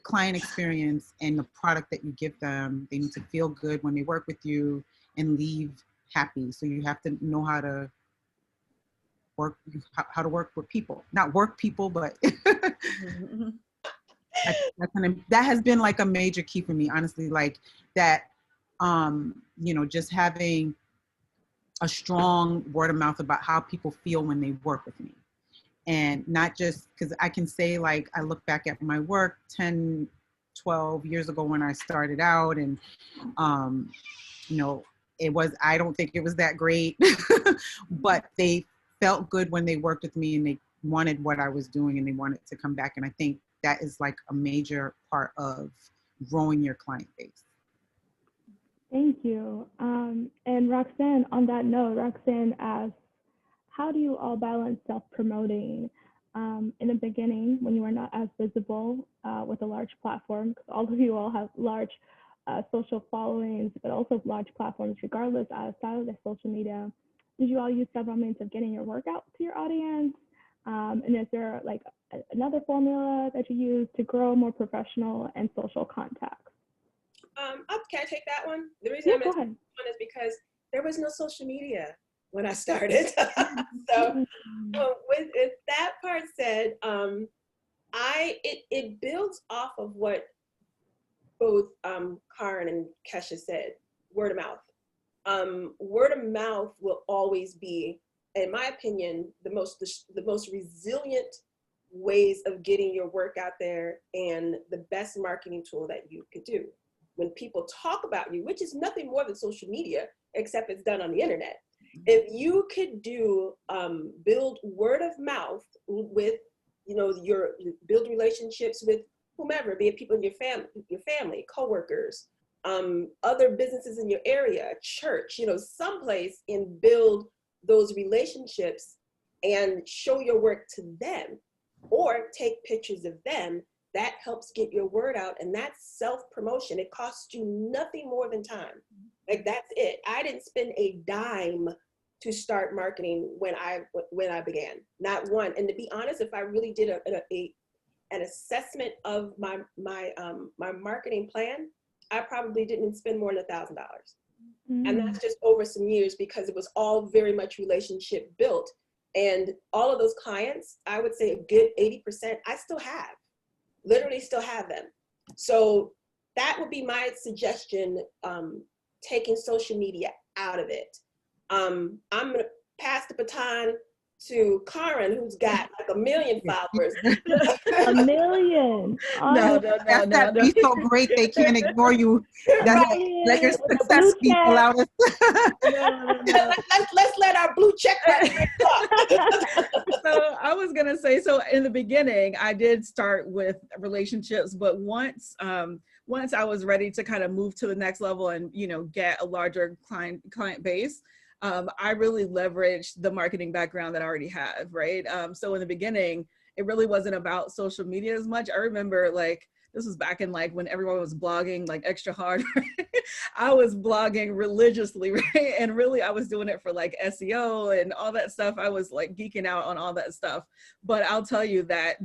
client experience and the product that you give them. They need to feel good when they work with you and leave happy. So you have to know how to work with people, not work people, but that has been like a major key for me, honestly, like that, you know, just having a strong word of mouth about how people feel when they work with me. And not just because I can say, like, I look back at my work 10, 12 years ago when I started out, and, you know, I don't think it was that great, but they felt good when they worked with me and they wanted what I was doing and they wanted to come back. And I think that is like a major part of growing your client base. Thank you. And Roxanne, on that note, Roxanne asks, how do you all balance self-promoting in the beginning when you are not as visible with a large platform? Because all of you all have large social followings, but also large platforms regardless outside of the social media. Did you all use several means of getting your work out to your audience? And is there like another formula that you use to grow more professional and social contacts? Can I take that one? The reason I'm asking one is because there was no social media when I started. So with that part said, it builds off of what both Kahran and Kesha said, word of mouth. Word of mouth will always be, in my opinion, the most resilient ways of getting your work out there and the best marketing tool that you could do. When people talk about you, which is nothing more than social media, except it's done on the internet. If you could build word of mouth with, you know, build relationships with whomever, be it people in your family, coworkers, other businesses in your area, church, you know, someplace, and build those relationships and show your work to them or take pictures of them, that helps get your word out. And that's self-promotion. It costs you nothing more than time. Like, that's it. I didn't spend a dime to start marketing when I began, not one. And to be honest, if I really did an assessment of my marketing plan, I probably didn't spend more than $1,000. And that's just over some years because it was all very much relationship built. And all of those clients, I would say a good 80%, I still have, literally still have them. So that would be my suggestion, taking social media out of it. I'm gonna pass the baton to Kahran, who's got like 1 million followers. 1 million. No. Be so great they can't ignore you. Let your success speak loud. Let's let our blue check talk. So I was gonna say, so in the beginning, I did start with relationships, but once I was ready to kind of move to the next level and, you know, get a larger client base, I really leveraged the marketing background that I already have, right? So in the beginning, it really wasn't about social media as much. I remember, like, this was back in like when everyone was blogging like extra hard. Right? I was blogging religiously, right? And really I was doing it for like SEO and all that stuff. I was like geeking out on all that stuff. But I'll tell you that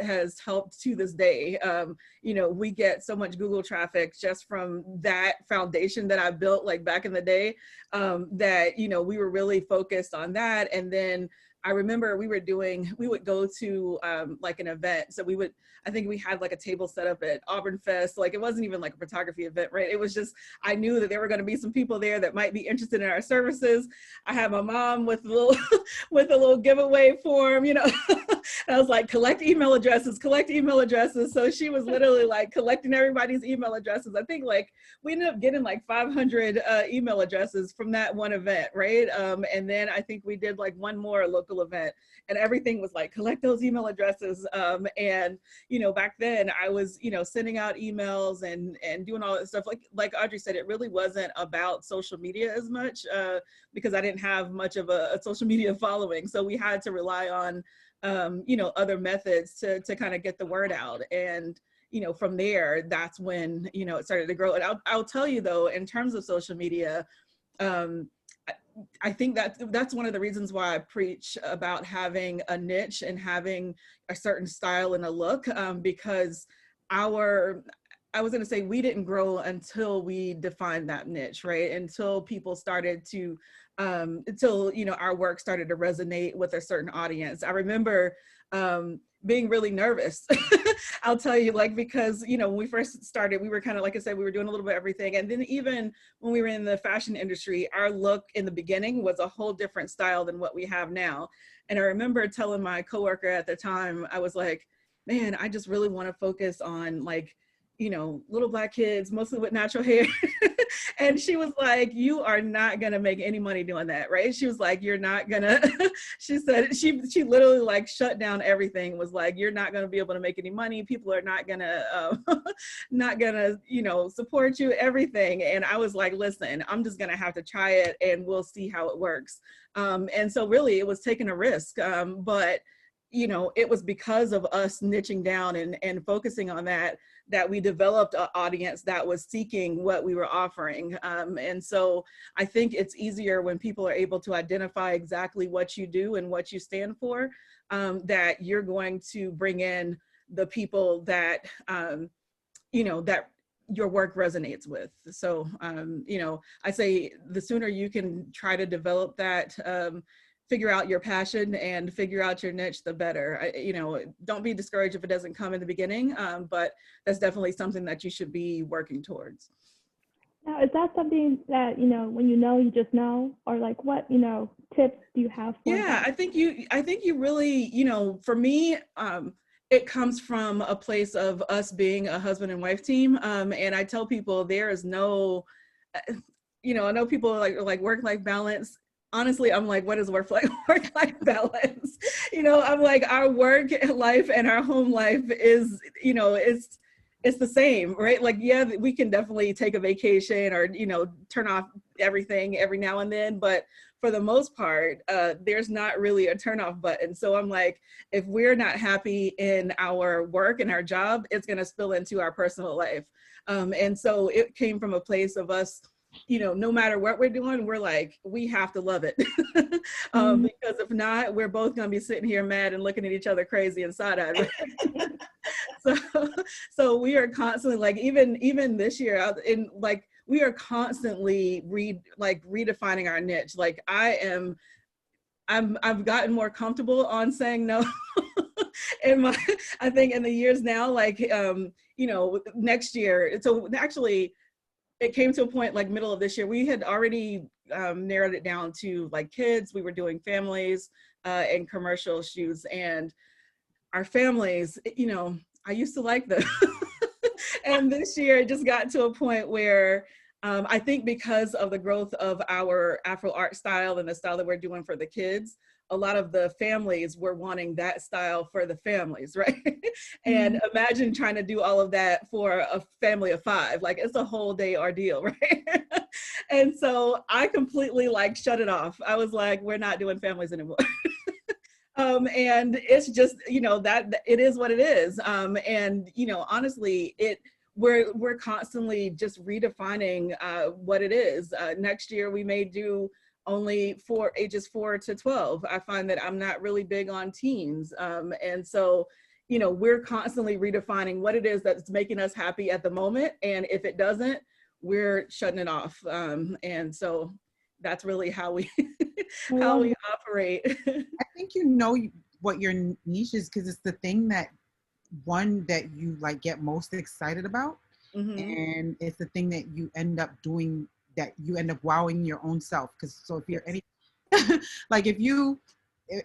has helped to this day. You know, we get so much Google traffic just from that foundation that I built like back in the day, that, you know, we were really focused on that. And then I remember we would go to like an event. So I think we had like a table set up at Auburn Fest. Like, it wasn't even like a photography event, right? It was just, I knew that there were going to be some people there that might be interested in our services. I had my mom with a little giveaway form, you know. And I was like, collect email addresses. So she was literally like collecting everybody's email addresses. I think like we ended up getting like 500 email addresses from that one event, right? And then I think we did like one more local event, and everything was like, collect those email addresses. And, you know, back then I was, you know, sending out emails and doing all that stuff. Like Audrey said, it really wasn't about social media as much, because I didn't have much of a social media following. So we had to rely on, you know, other methods to kind of get the word out. And, you know, from there, that's when, you know, it started to grow. And I'll tell you though, in terms of social media, I think that's one of the reasons why I preach about having a niche and having a certain style and a look, because I was going to say we didn't grow until we defined that niche, right? Until people started to, until, you know, our work started to resonate with a certain audience. I remember being really nervous. I'll tell you, like, because, you know, when we first started, we were kind of, like I said, we were doing a little bit of everything. And then even when we were in the fashion industry, our look in the beginning was a whole different style than what we have now. And I remember telling my coworker at the time, I was like, man, I just really want to focus on, like, you know, little Black kids, mostly with natural hair. And she was like, you are not going to make any money doing that, right? She was like, you're not going to, she said, she literally like shut down everything, was like, you're not going to be able to make any money. People are not going to, not going to, you know, support you, everything. And I was like, listen, I'm just going to have to try it and we'll see how it works. And so really it was taking a risk, but you know, it was because of us niching down and focusing on that we developed an audience that was seeking what we were offering. And so I think it's easier when people are able to identify exactly what you do and what you stand for, that you're going to bring in the people that, you know, that your work resonates with. So, you know, I say the sooner you can try to develop that, figure out your passion and figure out your niche, the better. You know, don't be discouraged if it doesn't come in the beginning, but that's definitely something that you should be working towards. Now, is that something that, you know, when you just know, or like what, you know, tips do you have for Yeah, that? I think you really, you know, for me, it comes from a place of us being a husband and wife team. And I tell people there is no, you know, I know people like work-life balance. Honestly, I'm like, what is work-life balance? You know, I'm like, our work life and our home life is, you know, it's the same, right? Like, yeah, we can definitely take a vacation or, you know, turn off everything every now and then, but for the most part, there's not really a turn off button. So I'm like, if we're not happy in our work and our job, it's gonna spill into our personal life. And so it came from a place of us, you know, no matter what we're doing, we're like, we have to love it. Because if not, we're both gonna be sitting here mad and looking at each other crazy and side-eyed. So we are constantly like, even this year, we are constantly redefining our niche. Like I've gotten more comfortable on saying no. I think in the years now, like, you know, next year. So actually, it came to a point like middle of this year, we had already narrowed it down to like kids. We were doing families and commercial shoots, and our families, you know, I used to like them. And this year it just got to a point where I think because of the growth of our Afro art style and the style that we're doing for the kids, a lot of the families were wanting that style for the families, right? And imagine trying to do all of that for a family of 5, like it's a whole day ordeal, right? And so I completely like shut it off. I was like, we're not doing families anymore. And it's just, you know, that it is what it is. And, you know, honestly, we're constantly just redefining what it is. Next year, we may do only for ages 4 to 12. I find that I'm not really big on teens. And so, you know, we're constantly redefining what it is that's making us happy at the moment. And if it doesn't, we're shutting it off. And so that's really how we how we operate. I think you know what your niche is because it's the thing that you like get most excited about, and it's the thing that you end up doing, that you end up wowing your own self. Because so if you're like if you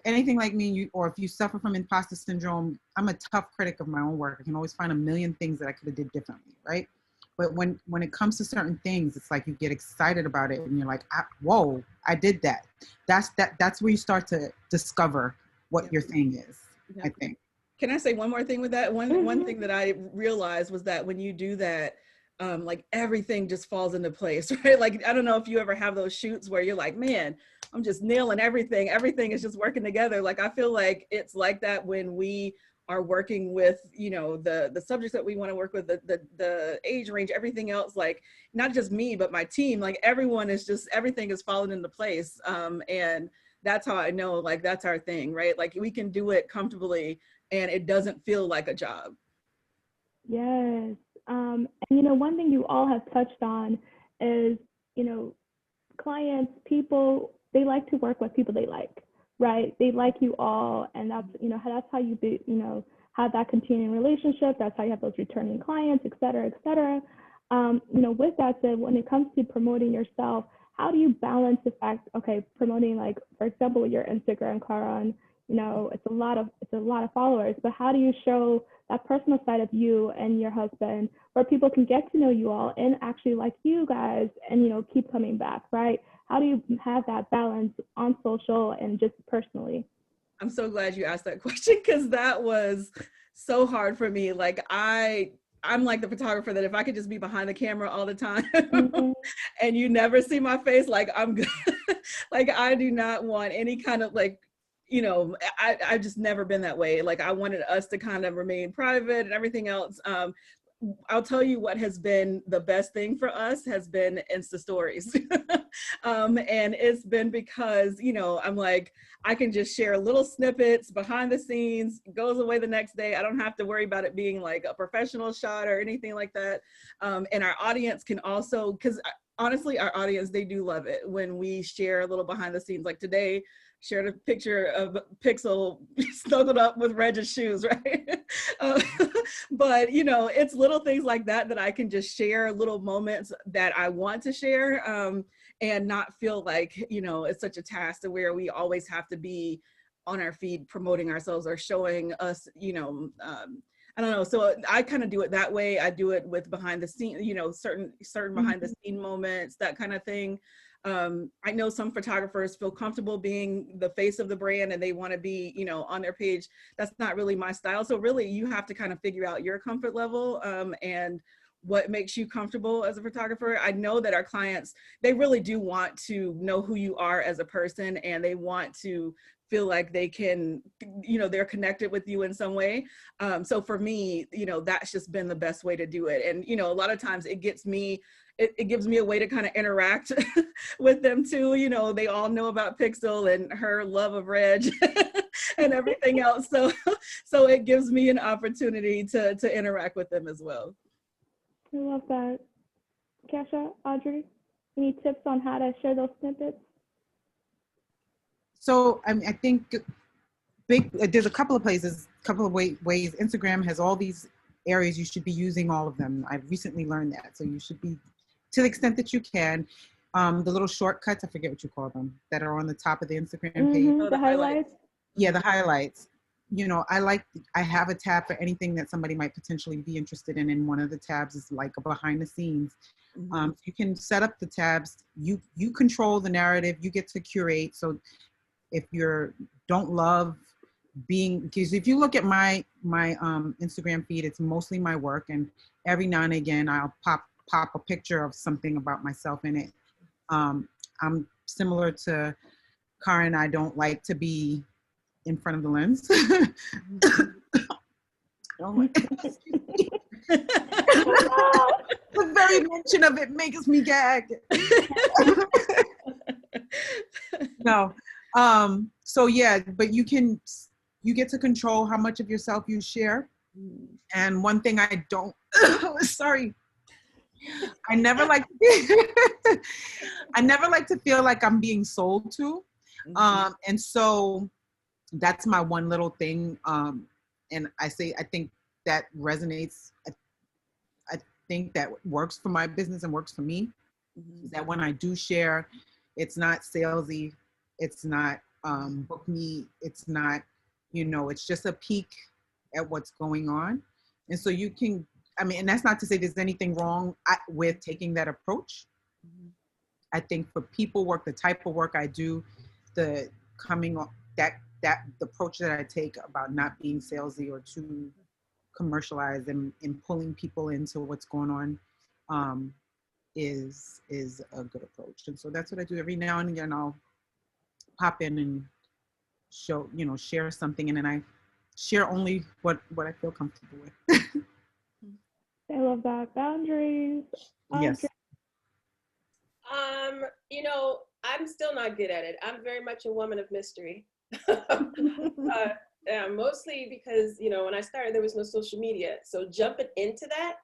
anything like me, or if you suffer from imposter syndrome, I'm a tough critic of my own work. I can always find a million things that I could have did differently, right? But when it comes to certain things, it's like you get excited about it and you're like, whoa, I did that. That's where you start to discover what your thing is, I think. Can I say one more thing with that? One thing that I realized was that when you do that, like everything just falls into place, right? Like, I don't know if you ever have those shoots where you're like, man, I'm just nailing everything. Everything is just working together. Like, I feel like it's like that when we are working with, you know, the subjects that we want to work with, the age range, everything else, like not just me, but my team, like everyone is just, everything is falling into place. And that's how I know, like, that's our thing, right? Like we can do it comfortably and it doesn't feel like a job. Yes. And, you know, one thing you all have touched on is, you know, clients, people, they like to work with people they like. right? They like you all, and that's, you know, that's how you be, you know, have that continuing relationship. That's how you have those returning clients, et cetera, et cetera. You know, with that said, when it comes to promoting yourself, how do you balance the fact, okay, promoting, like, for example, with your Instagram, Kahran, you know, it's a lot of followers, but how do you show that personal side of you and your husband where people can get to know you all and actually like you guys and, you know, keep coming back, right? How do you have that balance on social and just personally? I'm so glad you asked that question, because that was so hard for me. Like I'm like the photographer that if I could just be behind the camera all the time and you never see my face, like I'm good. Like I do not want any kind of, like, you know, I've just never been that way. Like I wanted us to kind of remain private and everything else. I'll tell you what has been the best thing for us has been Insta stories. And it's been because, you know, I'm like, I can just share little snippets behind the scenes, goes away the next day. I don't have to worry about it being like a professional shot or anything like that. And our audience can also, because honestly, our audience, they do love it when we share a little behind the scenes. Like today, shared a picture of Pixel snuggled up with Reg's shoes, right? But, you know, it's little things like that that I can just share, little moments that I want to share, and not feel like, you know, it's such a task to where we always have to be on our feed promoting ourselves or showing us, you know, I don't know. So I kind of do it that way. I do it with behind the scene, you know, certain behind the scene moments, that kind of thing. I know some photographers feel comfortable being the face of the brand and they want to be, you know, on their page. That's not really my style. So really you have to kind of figure out your comfort level, and what makes you comfortable as a photographer. I know that our clients, they really do want to know who you are as a person, and they want to feel like they can, you know, they're connected with you in some way. So for me, you know, that's just been the best way to do it. And, you know, a lot of times it gets me, it gives me a way to kind of interact with them too. You know, they all know about Pixel and her love of Reg and everything else. So it gives me an opportunity to interact with them as well. I love that. Kesha, Audrey, any tips on how to share those snippets? So I think there's a couple of places, couple of ways. Instagram has all these areas. You should be using all of them. I've recently learned that. So you should be, to the extent that you can, the little shortcuts, I forget what you call them, that are on the top of the Instagram page. Oh, the highlights? Yeah, the highlights. You know, I have a tab for anything that somebody might potentially be interested in. And one of the tabs is like a behind the scenes. You can set up the tabs. You control the narrative. You get to curate. So if you don't love being, because if you look at my Instagram feed, it's mostly my work, and every now and again I'll pop a picture of something about myself in it. I'm similar to Kahran. I don't like to be in front of the lens. Oh my God. The very mention of it makes me gag. No. So yeah, but you get to control how much of yourself you share. And one thing I don't, sorry, I never like to feel like I'm being sold to. And so that's my one little thing. And I think that resonates. I think that works for my business and works for me. That when I do share, it's not salesy. It's not book me. It's not, you know, it's just a peek at what's going on. And so you can, I mean, and that's not to say there's anything wrong with taking that approach. I think for people work, the type of work I do, the approach that I take about not being salesy or too commercialized and pulling people into what's going on is a good approach. And so that's what I do. Every now and again, I'll pop in and share something, and then I share only what I feel comfortable with. I love that. Boundaries. Yes. You know, I'm still not good at it. I'm very much a woman of mystery. Mostly because, you know, when I started, there was no social media. So jumping into that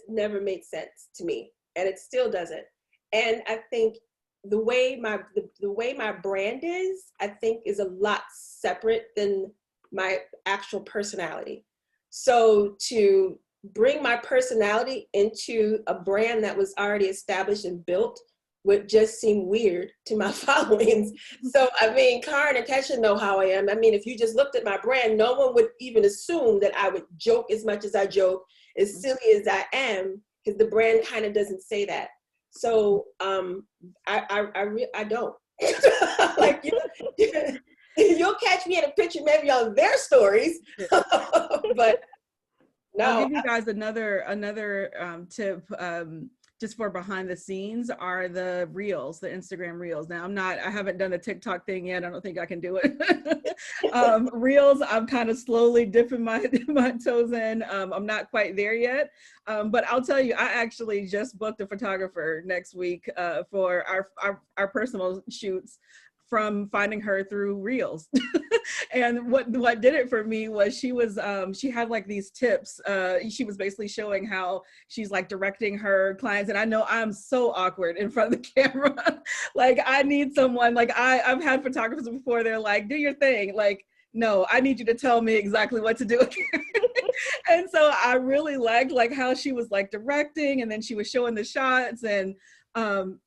never made sense to me. And it still doesn't. And I think the way my brand is, I think, is a lot separate than my actual personality. So to bring my personality into a brand that was already established and built would just seem weird to my followings. So, I mean, Kahran and Kesha know how I am. I mean, if you just looked at my brand, no one would even assume that I would joke as much as I joke, as silly as I am, because the brand kind of doesn't say that. So I don't. Like, you'll catch me in a picture maybe on their stories, but no. I'll give you guys another tip. Just for behind the scenes are the reels, the Instagram reels. Now I haven't done the TikTok thing yet. I don't think I can do it. Reels, I'm kind of slowly dipping my toes in. I'm not quite there yet. But I'll tell you, I actually just booked a photographer next week for our personal shoots from finding her through reels. And what did it for me was she had like these tips. She was basically showing how she's like directing her clients. And I know I'm so awkward in front of the camera. Like I need someone, like I've had photographers before, they're like, do your thing. Like, no, I need you to tell me exactly what to do. And so I really liked like how she was like directing, and then she was showing the shots, and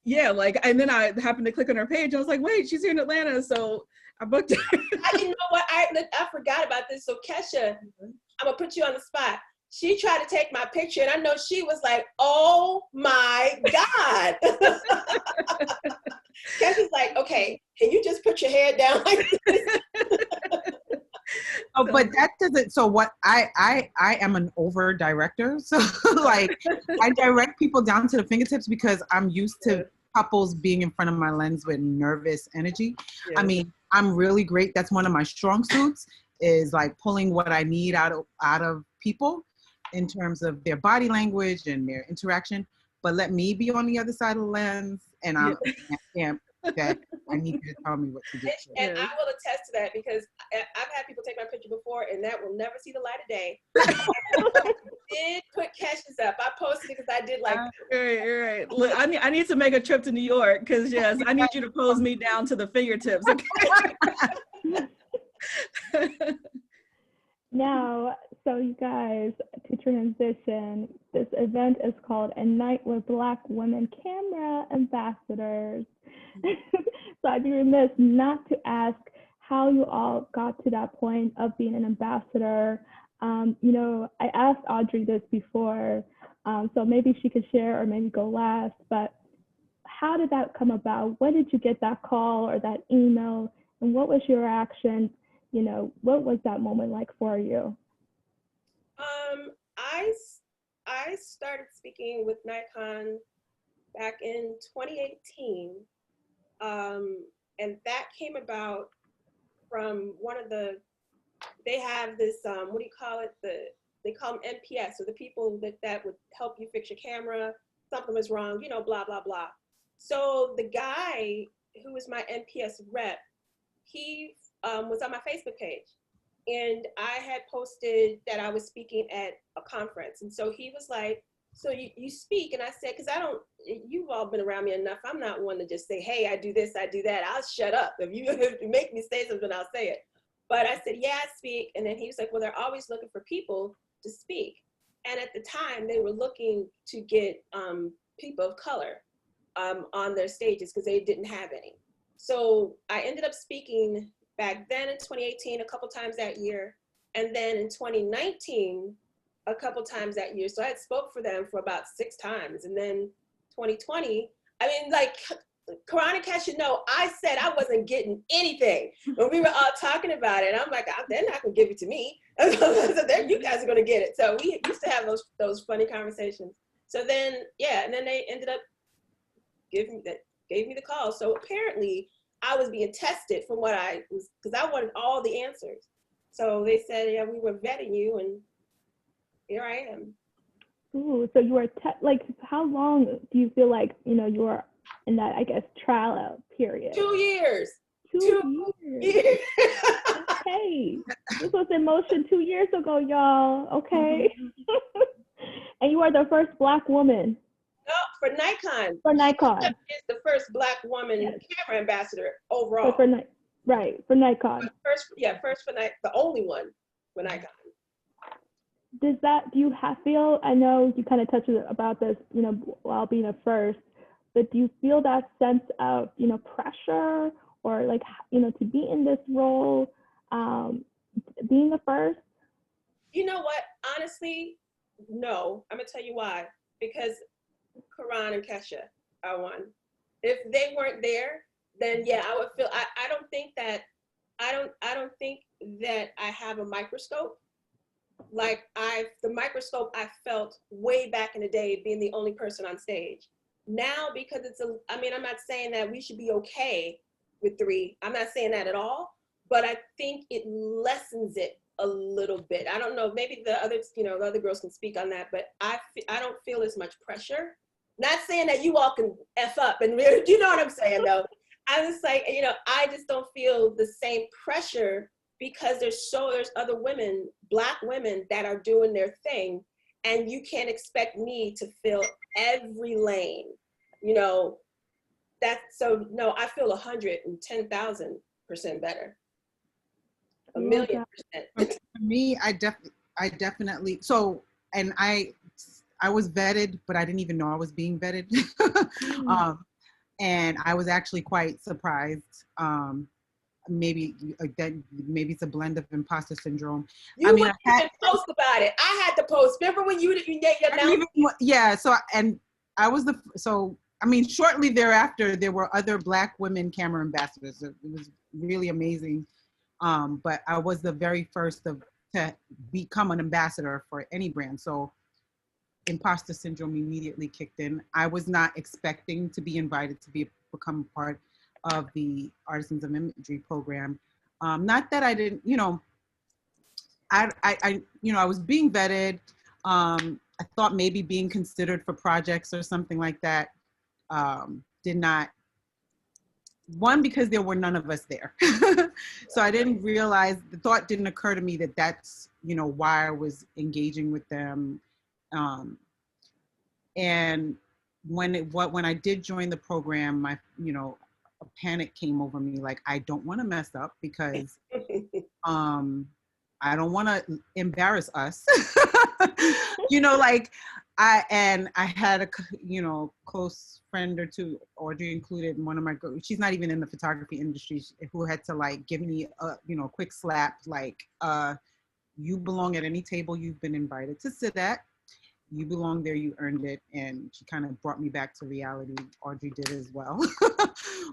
yeah, like, and then I happened to click on her page and I was like, wait, she's here in Atlanta. So I booked her. You know what? I forgot about this. So Kesha, I'm gonna put you on the spot. She tried to take my picture, and I know she was like, oh my God. Kesha's like, okay, can you just put your head down like this? Oh, but that doesn't, so what I am an over director. So like I direct people down to the fingertips because I'm used to couples being in front of my lens with nervous energy. Yeah. I mean, I'm really great. That's one of my strong suits, is like pulling what I need out of people in terms of their body language and their interaction. But let me be on the other side of the lens, and I'm that I need you to tell me what to do. And I will attest to that, because I've had people take my picture before, and that will never see the light of day. I did put Kesha's up. I posted it because I did like. You're right. Look, I need to make a trip to New York, because yes, I need you to pose me down to the fingertips. Okay? Now, so you guys, to transition, this event is called A Night with Black Women Camera Ambassadors. So I'd be remiss not to ask how you all got to that point of being an ambassador. You know, I asked Audrey this before, so maybe she could share or maybe go last, but how did that come about? When did you get that call or that email, and what was your reaction? You know, what was that moment like for you? I started speaking with Nikon back in 2018. And that came about from one of they have this, what do you call it? They call them NPS, so the people that would help you fix your camera, something was wrong, you know, blah, blah, blah. So the guy who was my NPS rep, he was on my Facebook page, and I had posted that I was speaking at a conference. And so he was like, so you speak? And I said, because you've all been around me enough. I'm not one to just say, hey, I do this, I do that. I'll shut up. If you make me say something, I'll say it. But I said, yeah, I speak. And then he was like, well, they're always looking for people to speak. And at the time, they were looking to get people of color on their stages because they didn't have any. So I ended up speaking back then in 2018, a couple times that year. And then in 2019, a couple times that year. So I had spoke for them for about 6 times. And then 2020, I mean, like, Kahran and Kesha know, I said I wasn't getting anything when we were all talking about it. I'm like, they're not gonna give it to me. So you guys are gonna get it. So we used to have those funny conversations. So then, yeah, and then they ended up gave me the call. So apparently I was being tested from what I was, because I wanted all the answers. So they said, yeah, we were vetting you, and here I am. Ooh, so you were like, how long do you feel like, you know, you were in that, I guess, trial out period? 2 years. 2 years. Okay, this was in motion 2 years ago, y'all. Okay. And you are the first Black woman. No, for Nikon. For Nikon. Is the first Black woman Yes. camera ambassador overall. For Nikon. First for Nikon, the only one for Nikon. Do you feel, I know you kind of touched about this, you know, while being a first, but do you feel that sense of, you know, pressure or like, you know, to be in this role, being the first? You know what? Honestly, no. I'm gonna tell you why. Because Kahran and Kesha are one. If they weren't there, then yeah, I would feel. I don't think that I have a microscope. Like the microscope I felt way back in the day being the only person on stage. Now, because I mean, I'm not saying that we should be okay with 3. I'm not saying that at all, but I think it lessens it a little bit. I don't know, maybe the other girls can speak on that, but I don't feel as much pressure. Not saying that you all can F up and you know what I'm saying though. I'm just like, you know, I just don't feel the same pressure because there's other women, Black women that are doing their thing, and you can't expect me to fill every lane, you know. No, I feel 110,000% better. A million percent. For me, I definitely, so, and I was vetted, but I didn't even know I was being vetted. And I was actually quite surprised. Maybe it's a blend of imposter syndrome. You wouldn't even post about it. I had to post. Remember when you announced? Yeah. So, and I was I mean, shortly thereafter, there were other Black women camera ambassadors. It was really amazing. But I was the very first to become an ambassador for any brand. So imposter syndrome immediately kicked in. I was not expecting to be invited to become part of the Artisans of Imagery program. Not that I didn't, you know, I was being vetted. I thought maybe being considered for projects or something like that. Did not, one, because there were none of us there. So I didn't realize, the thought didn't occur to me that that's, you know, why I was engaging with them. And when I did join the program, a panic came over me. Like, I don't want to mess up because I don't want to embarrass us. You know, like I had a, you know, close friend or two, Audrey included, one of my girls, she's not even in the photography industry, who had to like give me a, you know, quick slap, like, you belong at any table you've been invited to sit at. You belong there, you earned it. And she kind of brought me back to reality. Audrey did as well.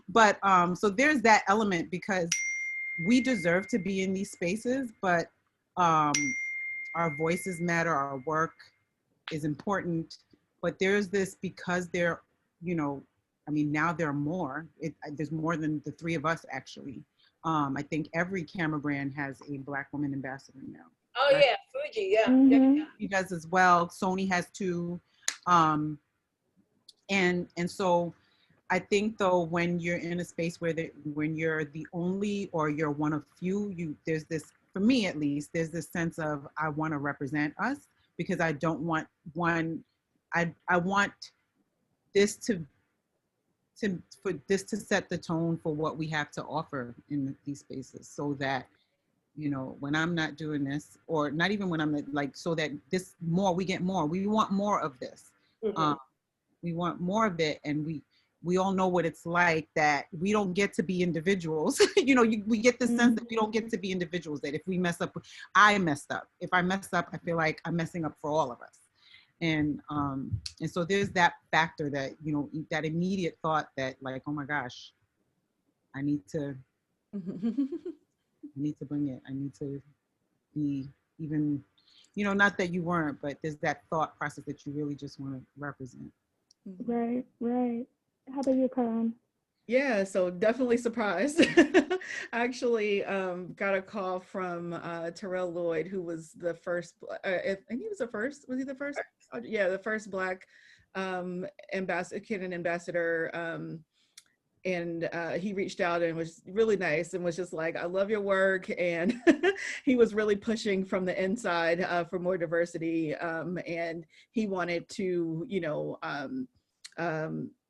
But so there's that element, because we deserve to be in these spaces, but our voices matter, our work is important. But there's this, because there, you know, I mean, now there are more. There's more than the 3 of us, actually. I think every camera brand has a Black woman ambassador now. Oh, right? Yeah, Fuji, yeah. Mm-hmm. He does as well. Sony has 2. And so I think, though, when you're in a space when you're the only, or you're one of few, there's this, for me at least, there's this sense of, I want to represent us, because I don't want I want this for this to set the tone for what we have to offer in these spaces, so that, you know, when I'm not doing this, or not even when I'm like, so that we get more. We want more of this. Mm-hmm. We want more of it, and we all know what it's like, that we don't get to be individuals. You know, we get the sense that we don't get to be individuals, that if we mess up, I messed up. If I mess up, I feel like I'm messing up for all of us. And so there's that factor, that, you know, that immediate thought that, like, oh my gosh, I need to bring it. I need to be even, you know, not that you weren't, but there's that thought process that you really just want to represent. Right, right. How about you, Kahran? Yeah, so definitely surprised. I actually got a call from Terrell Lloyd, who was the first, I think he was the first, was he the first? Yeah, the first Black ambassador, Canon ambassador. And he reached out and was really nice, and was just like, I love your work. And he was really pushing from the inside for more diversity. And he wanted to, you know,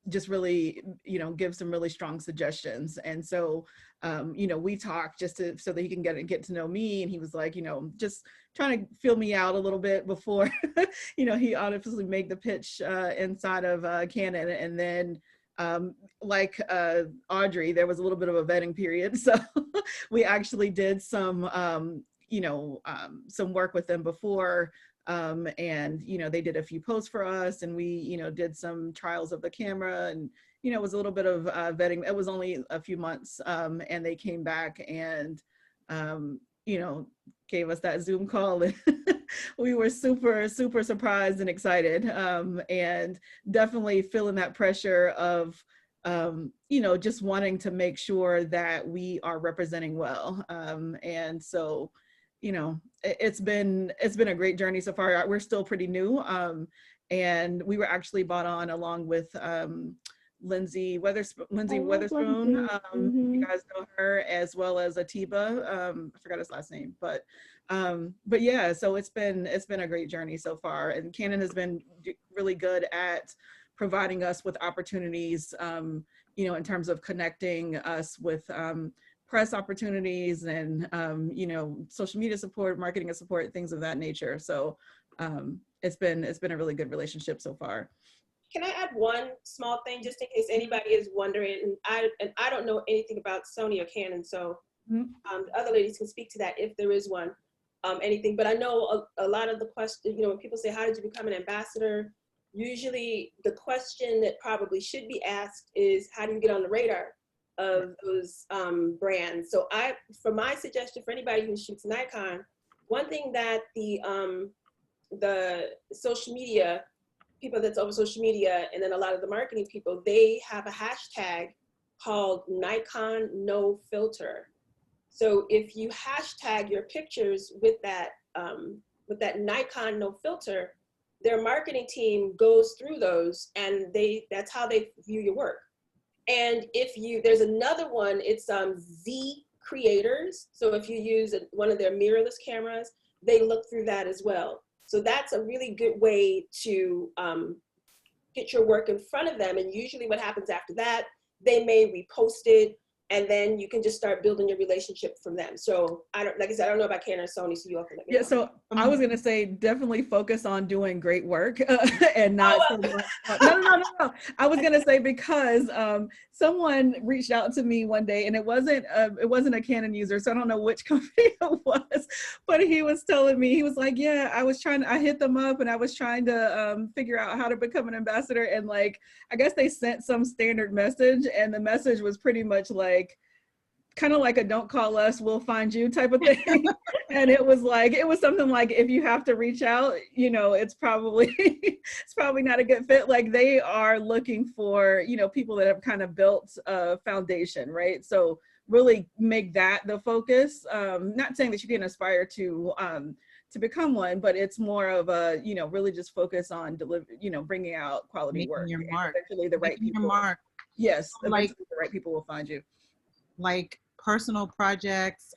just really, give some really strong suggestions. And so, we talked just so that he can get to know me. And he was like, just trying to feel me out a little bit before, he honestly made the pitch inside of Canon. And then, like Audrey, there was a little bit of a vetting period. So we actually did some work with them before. And, they did a few posts for us, and we, did some trials of the camera, and, it was a little bit of vetting. It was only a few months. And they came back and, gave us that Zoom call. And we were super, super surprised and excited. And definitely feeling that pressure of, just wanting to make sure that we are representing well. And so, it's been a great journey so far. We're still pretty new. And we were actually brought on along with Lindsay Weatherspoon. You guys know her, as well as Atiba. I forgot his last name, but yeah, so it's been a great journey so far. And Canon has been really good at providing us with opportunities, in terms of connecting us with press opportunities and, social media support, marketing support, things of that nature. So it's been a really good relationship so far. Can I add one small thing, just in case anybody is wondering? And I don't know anything about Sony or Canon, so the other ladies can speak to that if there is one, anything. But I know a lot of the question, when people say, how did you become an ambassador? Usually the question that probably should be asked is, how do you get on the radar of those brands? So for my suggestion for anybody who shoots Nikon, one thing that the social media people that's over social media, and then a lot of the marketing people, they have a hashtag called Nikon No Filter. So if you hashtag your pictures with that Nikon No Filter, their marketing team goes through those, and that's how they view your work. And there's another one, it's Z Creators. So if you use one of their mirrorless cameras, they look through that as well. So that's a really good way to get your work in front of them. And usually what happens after that, they may repost it, and then you can just start building your relationship from them. So like I said, I don't know about Canon or Sony, so you all can let me know. So I was gonna say, definitely focus on doing great work and not so much. No. I was gonna say, because someone reached out to me one day, and it wasn't a Canon user, so I don't know which company it was, but he was telling me, he was like, yeah, I hit them up, and I was trying to figure out how to become an ambassador, and like, I guess they sent some standard message, and the message was pretty much like, kind of like a "don't call us, we'll find you" type of thing. And it was something like, if you have to reach out, it's probably not a good fit. Like, they are looking for, people that have kind of built a foundation, right? So really make that the focus. Not saying that you can aspire to become one, but it's more of a, really just focus on bringing out quality Making work. your mark. Eventually the right people. Your mark. Yes, Like, the right people will find you. Like personal projects,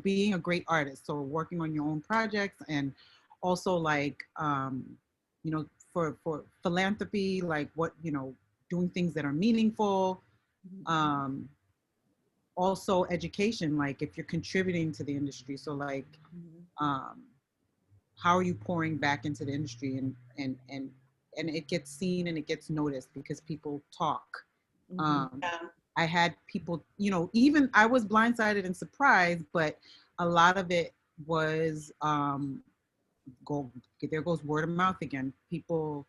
being a great artist. So working on your own projects, and also like, for philanthropy, like doing things that are meaningful. Also education, like if you're contributing to the industry. So like, how are you pouring back into the industry, and it gets seen and it gets noticed because people talk. I had people, even I was blindsided and surprised, but a lot of it was, there goes word of mouth again. People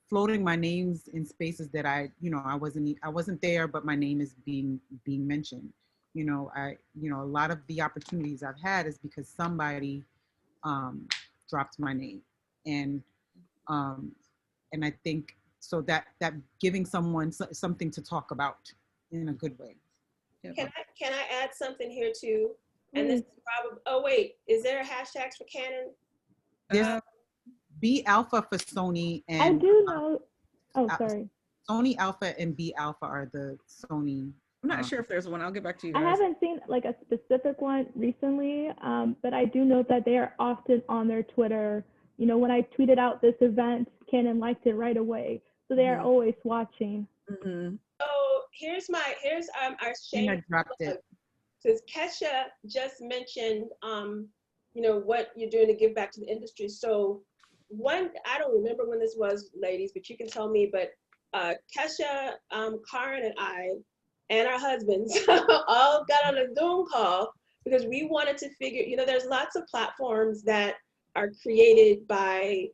floating my names in spaces that I wasn't there, but my name is being mentioned. A lot of the opportunities I've had is because somebody dropped my name. And I think so that giving someone something to talk about in a good way. Can I add something here too? And this is probably, oh wait, is there a hashtags for Canon? There's B Alpha for Sony, and I do know. Sorry. Sony Alpha and B Alpha are the Sony. I'm not sure if there's one. I'll get back to you guys. I haven't seen like a specific one recently, but I do know that they are often on their Twitter you know, when I tweeted out this event, Canon liked it right away. So they are always watching. Mm-hmm. So here's our shame. I dropped it. Because Kesha just mentioned, you know, what you're doing to give back to the industry. So I don't remember when this was, ladies, but you can tell me, but Kesha, Kahran and I, and our husbands all got on a Zoom call because we wanted to figure, you know, there's lots of platforms that are created by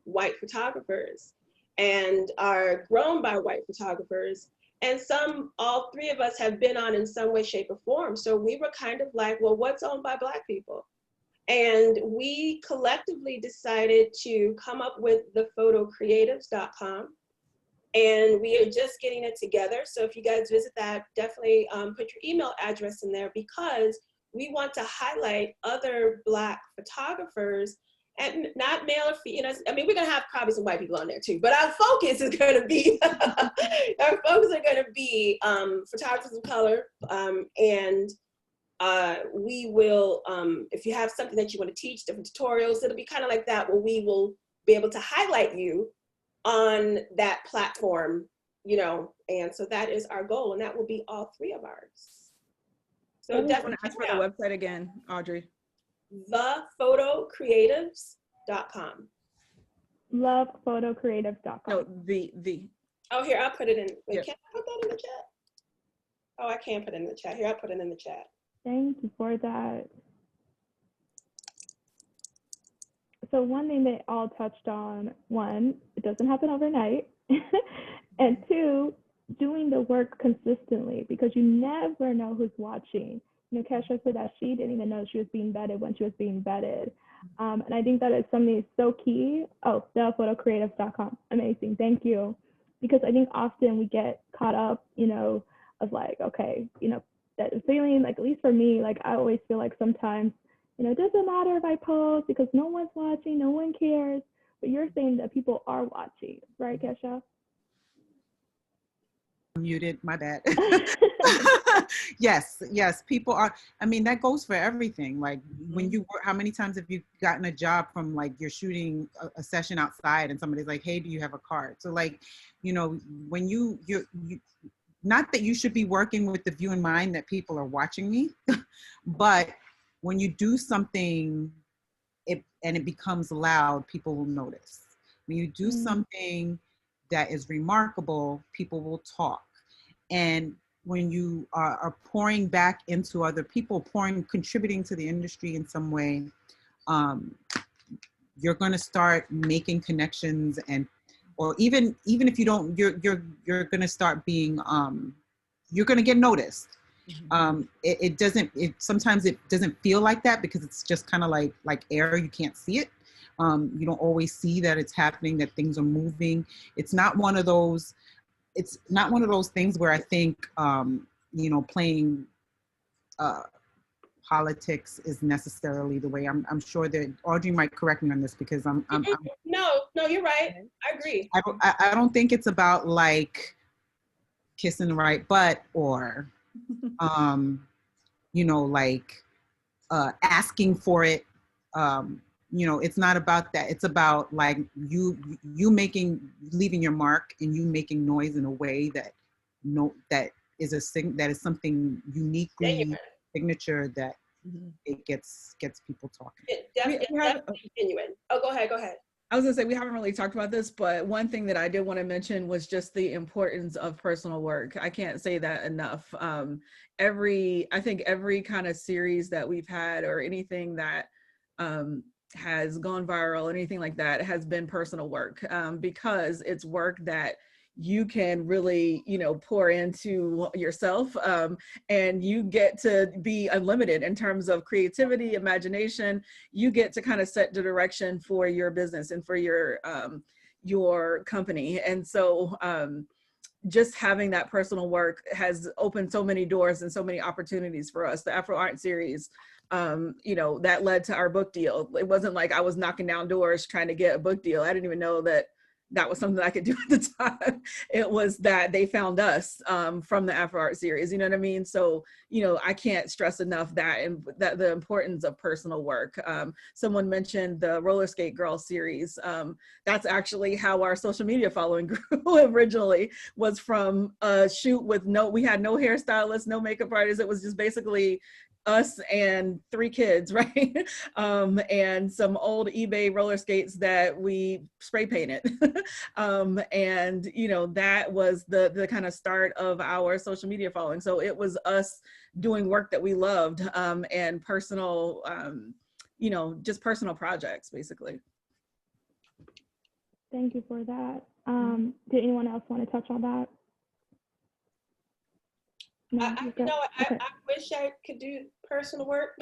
white photographers and are grown by white photographers. And all three of us have been on in some way, shape, or form. So we were kind of like, well, what's owned by Black people? And we collectively decided to come up with thephotocreatives.com. And we are just getting it together. So if you guys visit that, definitely put your email address in there, because we want to highlight other Black photographers, and not male or female. You know, I mean, we're gonna have probably some white people on there too, but our focus is gonna be photographers of color, and we will, if you have something that you want to teach, different tutorials, it'll be kind of like that, where we will be able to highlight you on that platform, you know, and so that is our goal, and that will be all three of ours. So definitely ask for the website again, Audrey. thephotocreatives.com. Lovephotocreatives.com. No, the. Oh, here, I'll put it in. Wait, Yep. Can I put that in the chat? Oh, I can't put it in the chat. Here, I'll put it in the chat. Thank you for that. So one thing they all touched on, one, it doesn't happen overnight. And two, doing the work consistently, because you never know who's watching. You know, Kesha said that she didn't even know she was being vetted when she was being vetted. And I think that is something so key. Oh, thephotocreatives.com. Amazing. Thank you. Because I think often we get caught up, you know, of like, okay, you know, that feeling, like, at least for me, like, I always feel like sometimes, you know, it doesn't matter if I post because no one's watching, no one cares. But you're saying that people are watching, right, Kesha? Muted, my bad. Yes, people are. I mean, that goes for everything. Like when you work, how many times have you gotten a job from, like, you're shooting a session outside and somebody's like, hey, do you have a card? So, like, you know, when you not that you should be working with the view in mind that people are watching me, but when you do something and it becomes loud, people will notice. When you do something that is remarkable, people will talk. And when you are pouring back into other people, contributing to the industry in some way, you're going to start making connections, or even if you don't, you're going to start being, you're going to get noticed. Sometimes it doesn't feel like that because it's just kind of like air. You can't see it. You don't always see that it's happening, that things are moving. It's not one of those things where I think, you know, playing politics is necessarily the way. I'm sure that Audrey might correct me on this, because I'm No, you're right. I agree. I don't think it's about, like, kissing the right butt or, you know, like, asking for it. You know, it's not about that. It's about, like, you leaving your mark and you making noise in a way that is something uniquely signature that it gets people talking. Definitely genuine. Oh, go ahead. I was gonna say, we haven't really talked about this, but one thing that I did want to mention was just the importance of personal work. I can't say that enough. I think every kind of series that we've had, or anything that has gone viral, anything like that, has been personal work, because it's work that you can really, you know, pour into yourself, and you get to be unlimited in terms of creativity, imagination. You get to kind of set the direction for your business and for your company. And so just having that personal work has opened so many doors and so many opportunities for us. The Afro Art series, you know, that led to our book deal. It wasn't like I was knocking down doors trying to get a book deal. I didn't even know that that was something that I could do at the time. It was that they found us from the Afro Art series, you know what I mean? So, you know, I can't stress enough that, and that the importance of personal work. Someone mentioned the Roller Skate Girl series. That's actually how our social media following grew originally, was from a shoot with we had no hairstylist, no makeup artist. It was just basically us and 3 kids, right? And some old eBay roller skates that we spray painted. And you know, that was the kind of start of our social media following. So it was us doing work that we loved, and personal, you know, just personal projects, basically. Thank you for that. Did anyone else want to touch on that? No, You know, I wish I could do personal work.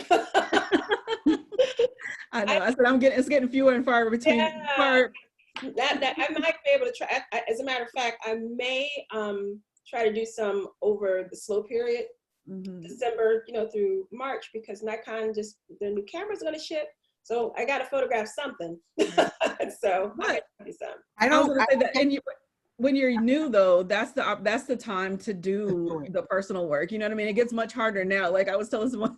I know. I said it's getting fewer and far between. That I might be able to try. As a matter of fact, I may try to do some over the slow period, December, you know, through March, because Nikon the new camera's going to ship. So I got to photograph something. So I do some. I was going to say that, and when you're new though, that's the time to do the personal work. You know what I mean? It gets much harder now. Like I was telling someone,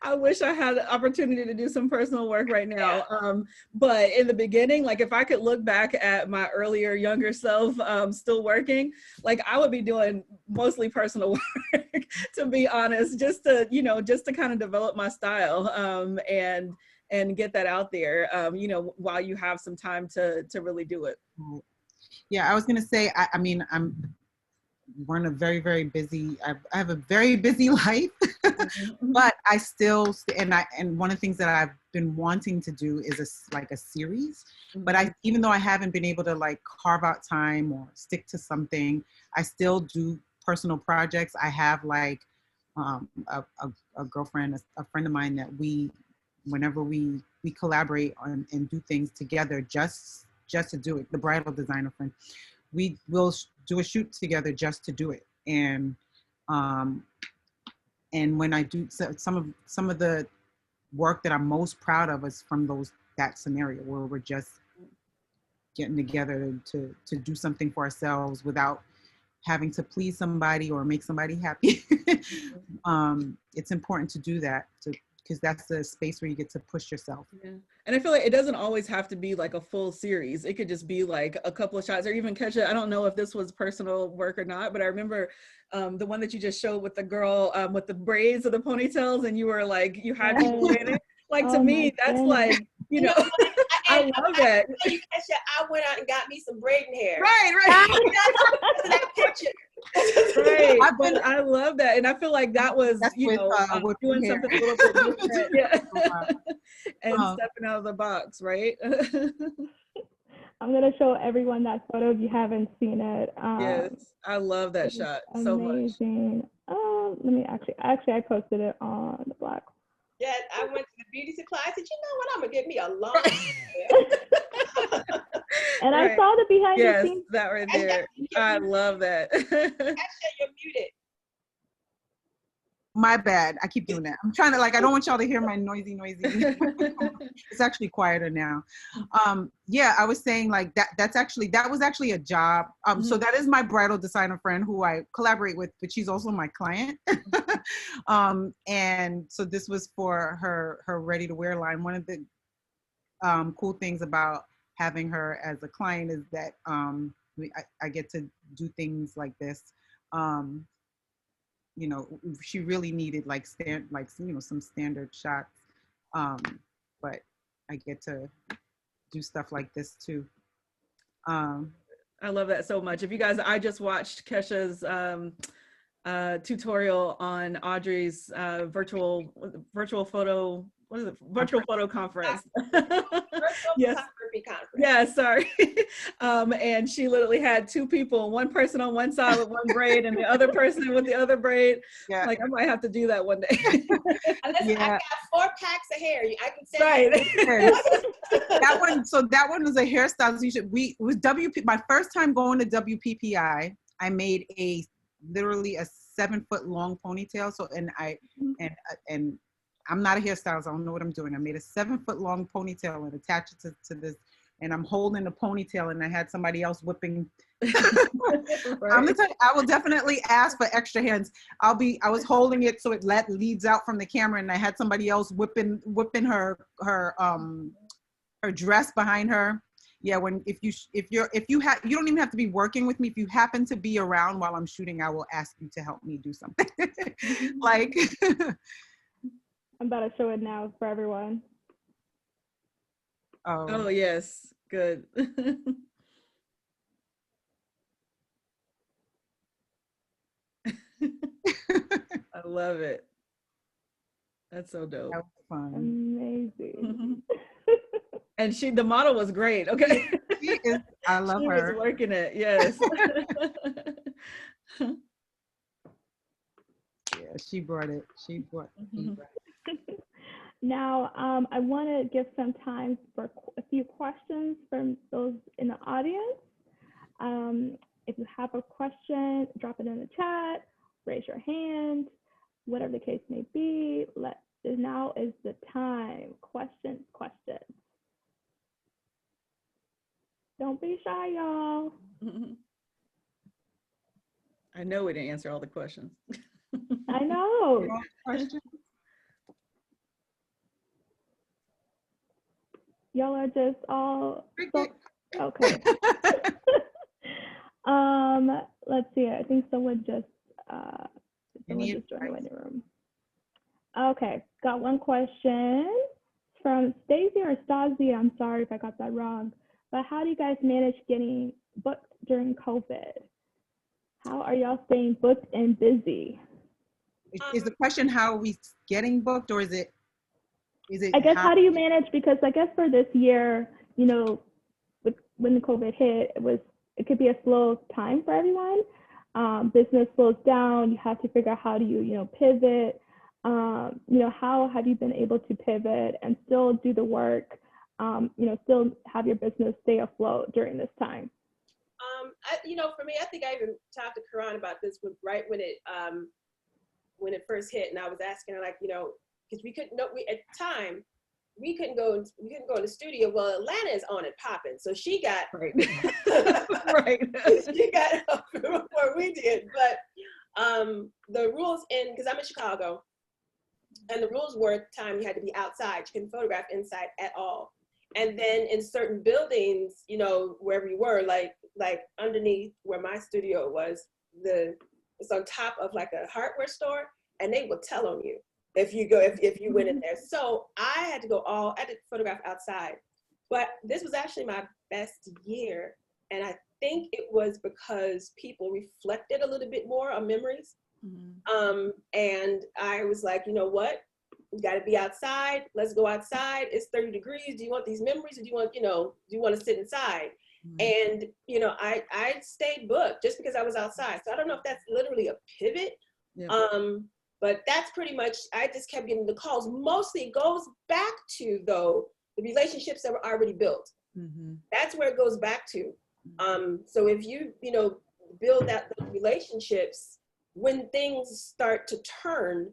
I wish I had the opportunity to do some personal work right now. But in the beginning, like if I could look back at my earlier, younger self, still working, like I would be doing mostly personal work, to be honest, just to kind of develop my style, and get that out there, you know, while you have some time to really do it. Yeah, I was gonna say, I mean, we're in a very, very busy, I have a very busy life, but I still, and one of the things that I've been wanting to do is like a series, but even though I haven't been able to like carve out time or stick to something, I still do personal projects. I have like a girlfriend, a friend of mine that whenever we collaborate on and do things together, just to do it, the bridal designer friend, we will do a shoot together just to do it. And when I do some of the work that I'm most proud of is from that scenario where we're just getting together to do something for ourselves without having to please somebody or make somebody happy. It's important to do that, because that's the space where you get to push yourself. Yeah. And I feel like it doesn't always have to be like a full series. It could just be like a couple of shots, or even Kesha, I don't know if this was personal work or not, but I remember the one that you just showed with the girl with the braids or the ponytails, and you were like, you had people in it. Like to me, that's like, you know, I love that. I went out and got me some braiding hair. Right. That picture. Right, but I love that, and I feel like that was, you know, doing something a little bit different, yeah, and stepping out of the box, right? I'm gonna show everyone that photo if you haven't seen it. Yes, I love that shot so much. Amazing. Let me actually I posted it on the blog. Yeah, I went to the beauty supply. I said, you know what? I'm gonna get me a long And I saw the behind the scenes. Yes, that right there. I love that. Actually, you're muted. My bad. I keep doing that. I'm trying to, like, I don't want y'all to hear my noisy. It's actually quieter now. Yeah, I was saying like that was actually a job. So that is my bridal designer friend who I collaborate with, but she's also my client. And so this was for her ready to wear line. One of the cool things about having her as a client is that I get to do things like this. You know, she really needed some standard shots, but I get to do stuff like this too. I love that so much. If you guys, I just watched Kesha's tutorial on Audrey's virtual photo. What is it? Virtual photo conference. Yes. Conference. Yeah, sorry. And she literally had 2 people, one person on one side with one braid and the other person with the other braid. Yeah. Like, I might have to do that one day. Listen, I got 4 packs of hair. I can say that one. So that one was a hairstylist. It was WP. My first time going to WPPI, I made literally a 7-foot long ponytail. So and I'm not a hairstylist. I don't know what I'm doing. I made a 7-foot long ponytail and attached it to this and I'm holding a ponytail and I had somebody else whipping. Right. I'm gonna tell you, I will definitely ask for extra hands. I was holding it so it leads out from the camera, and I had somebody else whipping her dress behind her. Yeah, you don't even have to be working with me. If you happen to be around while I'm shooting, I will ask you to help me do something. Like I'm about to show it now for everyone. Oh yes, good. I love it. That's so dope. That was fun. Amazing. And the model was great. Okay. She is, I love she her. was working it. Yes. Yeah, she brought it. She brought it. Now, I want to give some time for a few questions from those in the audience. If you have a question, drop it in the chat, raise your hand, whatever the case may be. Now is the time. Questions. Don't be shy, y'all. I know we didn't answer all the questions. I know. Questions? Y'all are just all okay. Let's see. I think someone just joined the waiting room. Okay, got one question from Stacy or Stasi. I'm sorry if I got that wrong. But how do you guys manage getting booked during COVID? How are y'all staying booked and busy? Is the question how are we getting booked, or is it? I guess how do you manage? Because I guess for this year, you know, when the COVID hit, it could be a slow time for everyone. Business slows down. You have to figure out how do you pivot. How have you been able to pivot and still do the work? Still have your business stay afloat during this time. For me, I think I even talked to Kahran about this right when it first hit, and I was asking her, like, because we couldn't at the time we couldn't go in the studio. Well, Atlanta is on and popping, so she got right. she got up before we did. But the rules because I'm in Chicago, and the rules were at the time you had to be outside. You couldn't photograph inside at all. And then in certain buildings, wherever you were, like underneath where my studio was, it's on top of like a hardware store, and they will tell on you if you went in there. So I had to photograph outside. But this was actually my best year, and I think it was because people reflected a little bit more on memories. Mm-hmm. And I was like, you know what? We got to be outside. Let's go outside. It's 30 degrees. Do you want these memories, or do you want to sit inside? Mm-hmm. And I stayed booked just because I was outside. So I don't know if that's literally a pivot. Yeah. But that's pretty much. I just kept getting the calls. Mostly it goes back to the relationships that were already built. Mm-hmm. That's where it goes back to. So if you build out those relationships, when things start to turn,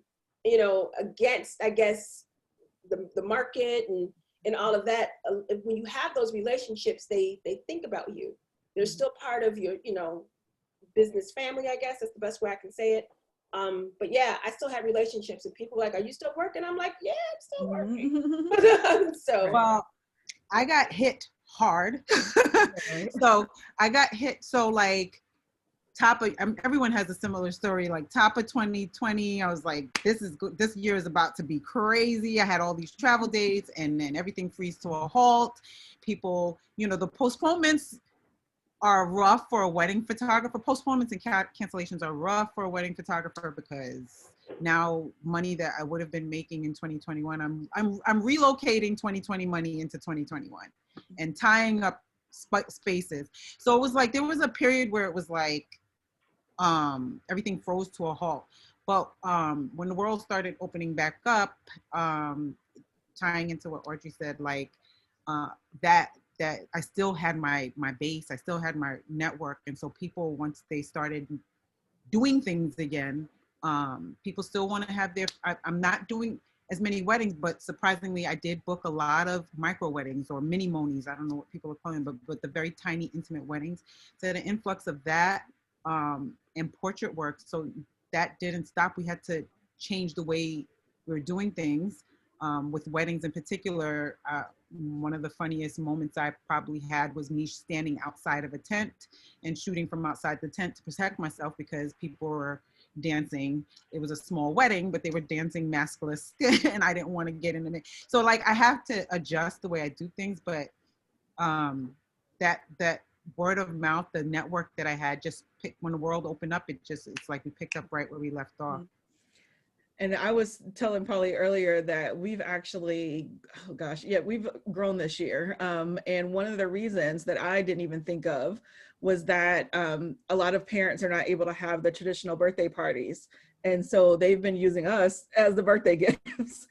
against, I guess, the market and all of that, when you have those relationships, they think about you. They're still part of your, business family, I guess. That's the best way I can say it. But yeah, I still have relationships, and people are like, are you still working? I'm like, yeah, I'm still working. So, well, I got hit hard. So I got hit. So like, everyone has a similar story. Like top of 2020, I was like, this year is about to be crazy. I had all these travel dates, and then everything freezed to a halt. People, the postponements are rough for a wedding photographer. Postponements and cancellations are rough for a wedding photographer, because now money that I would have been making in 2021, I'm relocating 2020 money into 2021 and tying up spaces. So it was like, there was a period where it was like, everything froze to a halt. But when the world started opening back up, tying into what Audrey said, like that I still had my base, I still had my network. And so people, once they started doing things again, people still want to have I'm not doing, as many weddings, but surprisingly, I did book a lot of micro weddings or mini monis. I don't know what people are calling them, but the very tiny, intimate weddings. So an influx of that and portrait work. So that didn't stop. We had to change the way we were doing things. With weddings in particular, one of the funniest moments I probably had was me standing outside of a tent and shooting from outside the tent to protect myself because people were dancing. It was a small wedding, but they were dancing maskless and I didn't want to get in the mix. So like I have to adjust the way I do things, but that word of mouth, the network that I had when the world opened up, it's like we picked up right where we left off. And I was telling Polly earlier that we've actually, we've grown this year. And one of the reasons that I didn't even think of was that a lot of parents are not able to have the traditional birthday parties. And so they've been using us as the birthday gifts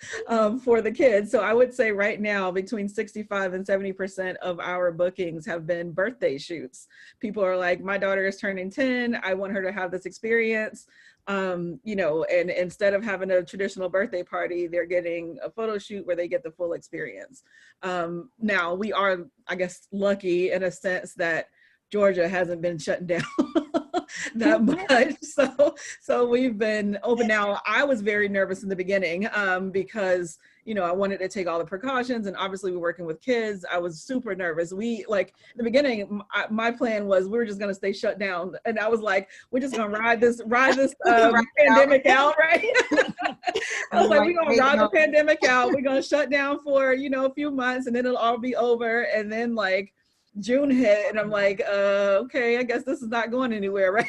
for the kids. So I would say right now, between 65 and 70% of our bookings have been birthday shoots. People are like, my daughter is turning 10. I want her to have this experience. And instead of having a traditional birthday party, they're getting a photo shoot where they get the full experience. Now we are, I guess, lucky in a sense that Georgia hasn't been shutting down that much. So we've been open now. I was very nervous in the beginning because, I wanted to take all the precautions, and obviously we're working with kids. I was super nervous. In the begining, my plan was we were just going to stay shut down. And I was like, we're just going to ride this pandemic out, right? I was like, we're going to ride the pandemic out. We're going to shut down for, a few months, and then it'll all be over. And then June hit, and I'm like, okay, I guess this is not going anywhere, right?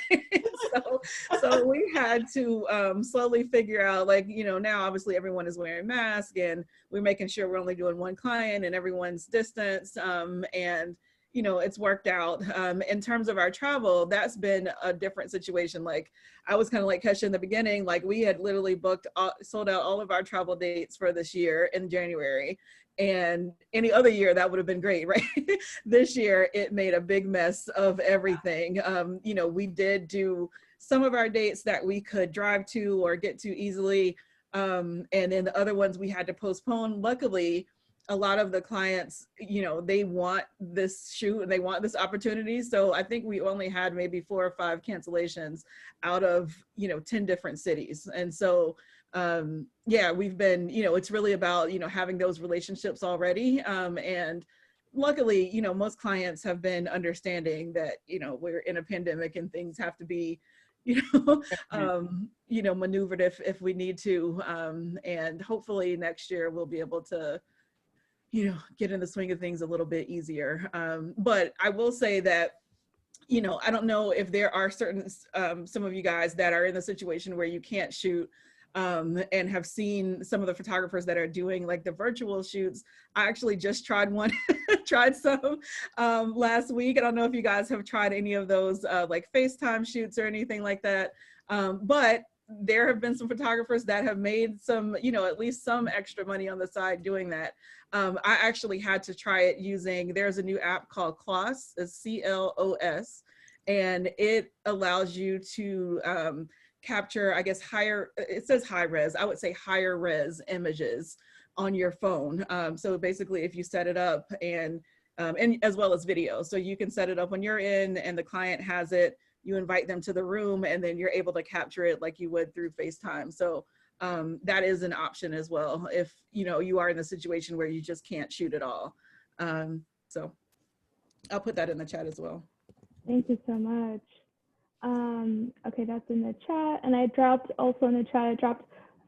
so we had to slowly figure out, now obviously everyone is wearing masks, and we're making sure we're only doing one client and everyone's distanced, and it's worked out. In terms of our travel, that's been a different situation. I was kind of like Kesha in the beginning, we had literally sold out all of our travel dates for this year in January. And any other year that would have been great, right? This year it made a big mess of everything. We did do some of our dates that we could drive to or get to easily, and then the other ones we had to postpone. Luckily, a lot of the clients, they want this shoot and they want this opportunity. So I think we only had maybe 4 or 5 cancellations out of 10 different cities. And so we've been, it's really about, having those relationships already. And luckily, most clients have been understanding that, we're in a pandemic and things have to be, maneuvered if we need to. And hopefully next year we'll be able to, get in the swing of things a little bit easier. But I will say that, I don't know if there are certain, some of you guys that are in the situation where you can't shoot, and have seen some of the photographers that are doing the virtual shoots. I actually just tried some last week. I don't know if you guys have tried any of those FaceTime shoots or anything like that. But there have been some photographers that have made some, at least some extra money on the side doing that. I actually had to try it there's a new app called CLOS, it's CLOS, and it allows you to capture, I guess, it says high res, I would say higher res images on your phone. So basically if you set it up and as well as video, so you can set it up when you're in and the client has it, you invite them to the room and then you're able to capture it like you would through FaceTime. So that is an option as well if you are in a situation where you just can't shoot at all. So I'll put that in the chat as well. Thank you so much. Okay, that's in the chat. And I dropped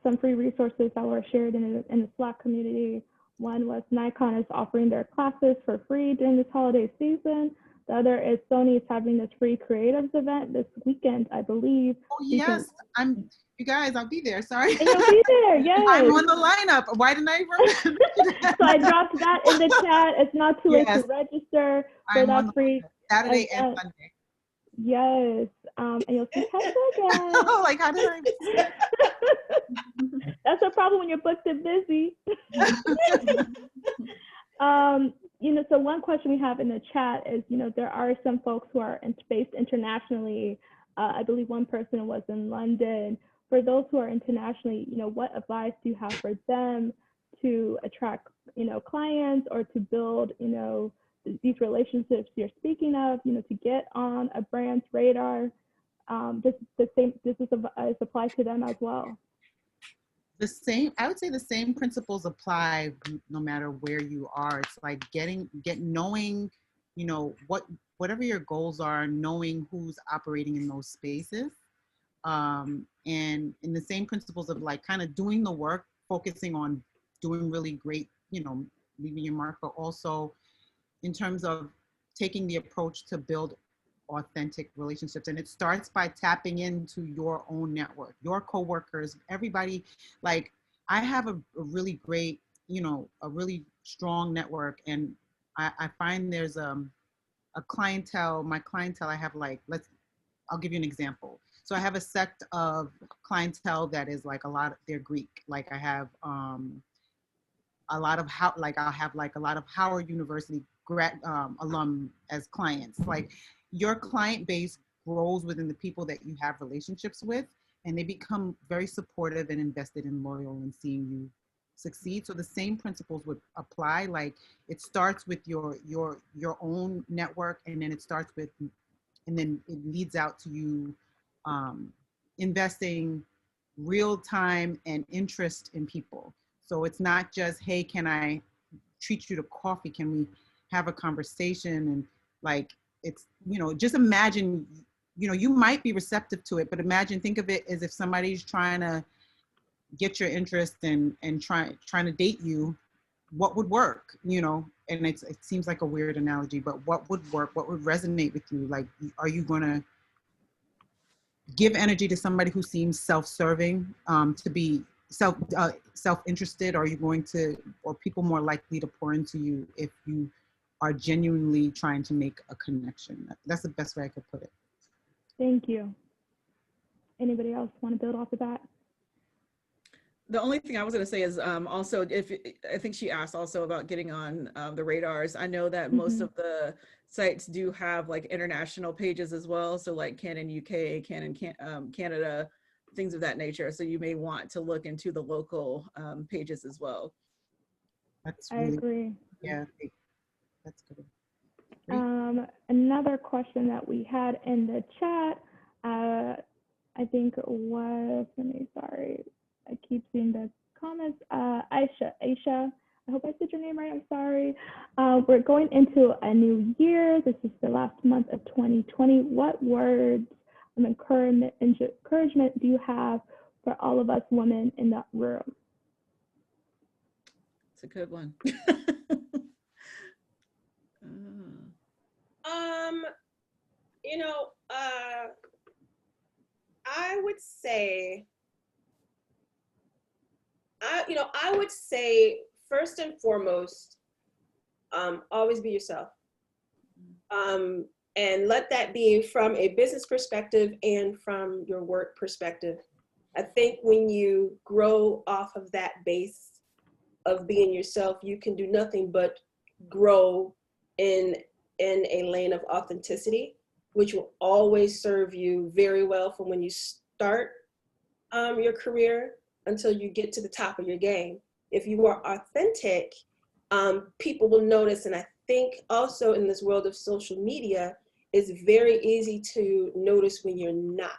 some free resources that were shared in the Slack community. One was Nikon is offering their classes for free during this holiday season. The other is Sony is having this free creatives event this weekend, I believe. Oh yes, you guys, I'll be there, sorry. And you'll be there, yes. I'm on the lineup. Why didn't I remember? So I dropped that in the chat. It's not too late to register for that free Saturday and Sunday. Yes, and you'll see Kesha again. How did I miss? That's a problem when you're booked and busy. So one question we have in the chat is, there are some folks who are based internationally. I believe one person was in London. for those who are internationally, you know, what advice do you have for them to attract, you know, clients or to build, you know, these relationships you're speaking of, you know, to get on a brand's radar? This applies to them as well. The same, I would say the same principles apply no matter where you are. It's like knowing, you know, whatever your goals are, knowing who's operating in those spaces. And in the same principles of like kind of doing the work, focusing on doing really great, you know, leaving your mark, but also in terms of taking the approach to build authentic relationships. And it starts by tapping into your own network, your coworkers, everybody. Like I have a really great, you know, a really strong network. And I find there's a clientele, my clientele, I have like, I'll give you an example. So I have a sect of clientele that is like they're Greek. Like I have a lot of I'll have like a lot of Howard University alum as clients. Like your client base grows within the people that you have relationships with, and they become very supportive and invested and loyal in seeing you succeed. So the same principles would apply. Like it starts with your own network, and then it leads out to you investing real time and interest in people. So it's not just, hey, can I treat you to coffee? Can we have a conversation? And like, it's, you know, just imagine, you know, you might be receptive to it, but think of it as if somebody's trying to get your interest and trying to date you, what would work, you know? And it seems like a weird analogy, but what would work? What would resonate with you? Like, are you gonna give energy to somebody who seems self-serving, to be self-interested? Are you going to, or people more likely to pour into you if you are genuinely trying to make a connection? That's the best way I could put it. Thank you. Anybody else want to build off of that? The only thing I was going to say is also, I think she asked also about getting on the radars. I know that most of the sites do have like international pages as well. So like Canon UK, Canon Canada, things of that nature. So you may want to look into the local pages as well. I agree. Yeah, that's good. Another question that we had in the chat, I think was, sorry, I keep seeing the comments. Aisha, I hope I said your name right, I'm sorry. We're going into a new year. This is the last month of 2020. What words of encouragement do you have for all of us women in that room? It's a good one. You know, I would say first and foremost, always be yourself. And let that be from a business perspective and from your work perspective. I think when you grow off of that base of being yourself, you can do nothing but grow in a lane of authenticity, which will always serve you very well from when you start your career until you get to the top of your game. If you are authentic, people will notice. And I think also in this world of social media, it's very easy to notice when you're not.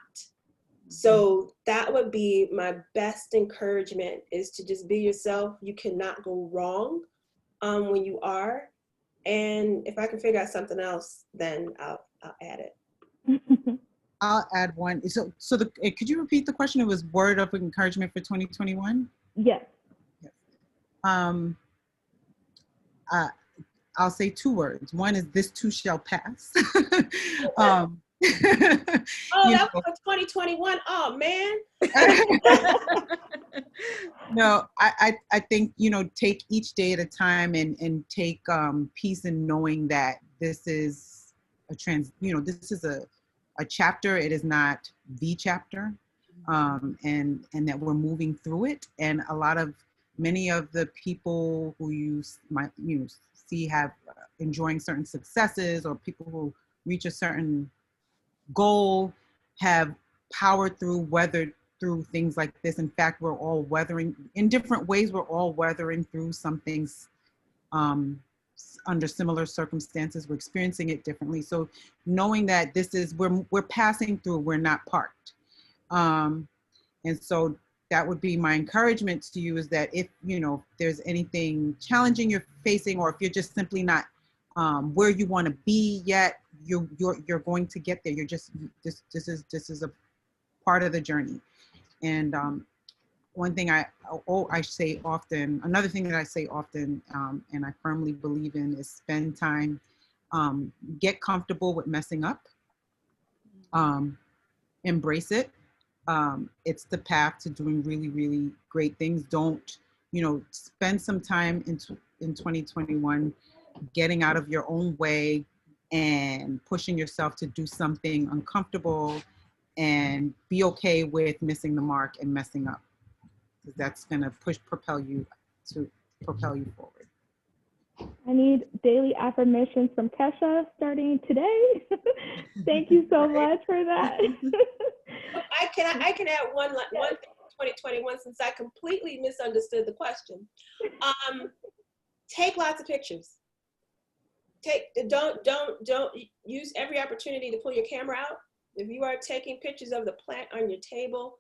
So that would be my best encouragement, is to just be yourself. You cannot go wrong when you are. And if I can figure out something else, then I'll add it. I'll add one. So could you repeat the question? It was word of encouragement for 2021? Yes. I'll say two words. One is, this too shall pass. Oh, that was for 2021. Oh, man. No, I think, you know, take each day at a time and take peace in knowing that this is this is a chapter. It is not the chapter, and that we're moving through it. And many of the people who you might see have enjoying certain successes, or people who reach a certain goal, have powered through, weathered through things like this. In fact, we're all weathering, in different ways, we're all weathering through some things under similar circumstances. We're experiencing it differently. So knowing that this is, we're passing through, we're not parked. And so that would be my encouragement to you, is that if, you know, there's anything challenging you're facing, or if you're just simply not where you want to be yet, you're going to get there. You're just, this is a part of the journey. And one thing I say often, another thing that I say often, and I firmly believe in, is spend time, get comfortable with messing up, embrace it. It's the path to doing really, really great things. Don't, you know, spend some time in 2021 getting out of your own way and pushing yourself to do something uncomfortable, and be okay with missing the mark and messing up, because that's going to propel you forward. I need daily affirmations from Kesha starting today. Thank you so much for that. I can add one thing for 2021, since I completely misunderstood the question. Take lots of pictures. Don't use every opportunity to pull your camera out. If you are taking pictures of the plant on your table,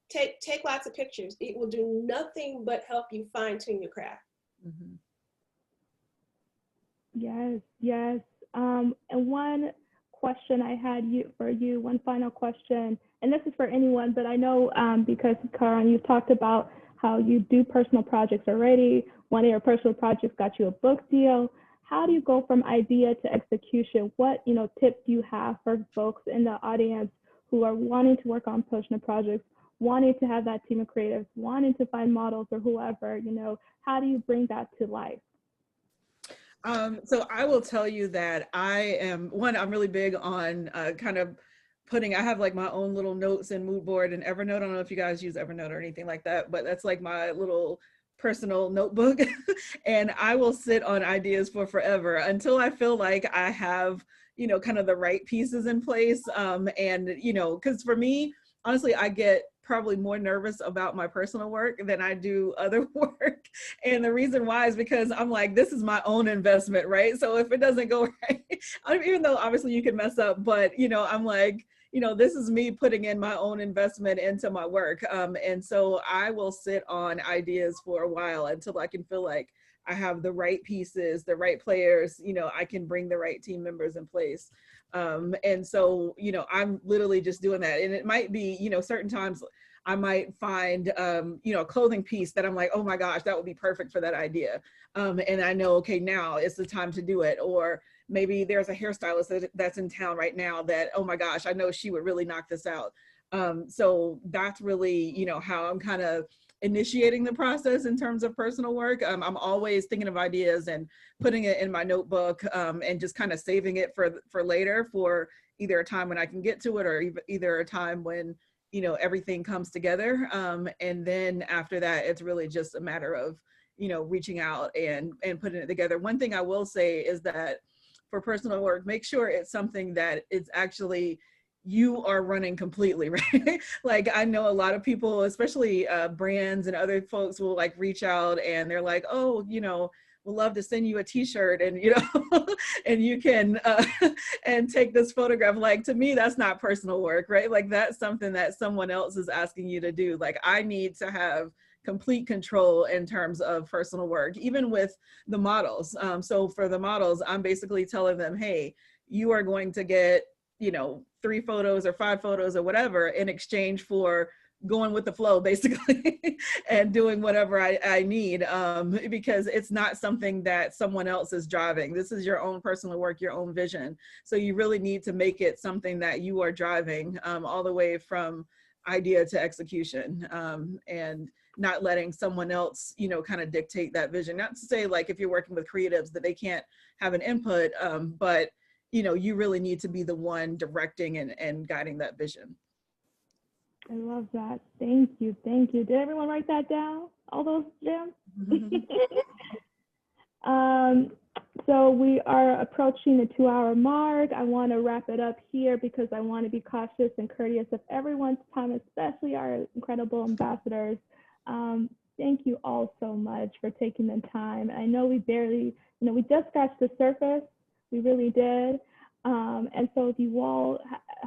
take lots of pictures. It will do nothing but help you fine tune your craft. Mm-hmm. Yes. And one question I had for you, one final question, and this is for anyone, but I know because Kahran, you've talked about how you do personal projects already. One of your personal projects got you a book deal. How do you go from idea to execution? What, you know, tips do you have for folks in the audience who are wanting to work on personal projects, wanting to have that team of creatives, wanting to find models or whoever, you know, how do you bring that to life? So I will tell you that I'm really big on kind of I have like my own little notes and mood board and Evernote. I don't know if you guys use Evernote or anything like that, but that's like my little personal notebook. And I will sit on ideas for forever until I feel like I have, you know, kind of the right pieces in place. And, you know, because for me, honestly, I get probably more nervous about my personal work than I do other work. And the reason why is because I'm like, this is my own investment, right? So if it doesn't go right, even though obviously you can mess up, but, you know, I'm like, you know, this is me putting in my own investment into my work. And so I will sit on ideas for a while until I can feel like I have the right pieces, the right players, you know, I can bring the right team members in place. And so, you know, I'm literally just doing that. And it might be, you know, certain times I might find, you know, a clothing piece that I'm like, oh my gosh, that would be perfect for that idea. And I know, okay, now it's the time to do it. Or maybe there's a hairstylist that's in town right now that, oh my gosh, I know she would really knock this out. So that's really, you know, how I'm kind of initiating the process in terms of personal work. I'm always thinking of ideas and putting it in my notebook, and just kind of saving it for later, for either a time when I can get to it, or either a time when, you know, everything comes together. And then after that, it's really just a matter of, you know, reaching out and putting it together. One thing I will say is that for personal work, make sure it's something that it's actually you are running completely, right? Like I know a lot of people, especially brands and other folks, will like reach out and they're like, oh, you know, we'd love to send you a t-shirt and, you know, and you can and take this photograph. Like, to me, that's not personal work, right? Like that's something that someone else is asking you to do. Like I need to have complete control in terms of personal work, even with the models. So for the models, I'm basically telling them, hey, you are going to get, you know, 3 photos or 5 photos or whatever in exchange for going with the flow, basically, and doing whatever I need, because it's not something that someone else is driving. This is your own personal work, your own vision. So you really need to make it something that you are driving, all the way from idea to execution, and not letting someone else, you know, kind of dictate that vision. Not to say like if you're working with creatives that they can't have an input, but you know, you really need to be the one directing and guiding that vision. I love that. Thank you. Thank you. Did everyone write that down? All those gems? so we are approaching the 2-hour mark. I want to wrap it up here because I want to be cautious and courteous of everyone's time, especially our incredible ambassadors. Thank you all so much for taking the time. I know we barely, we just scratched the surface. We really did. And so if you all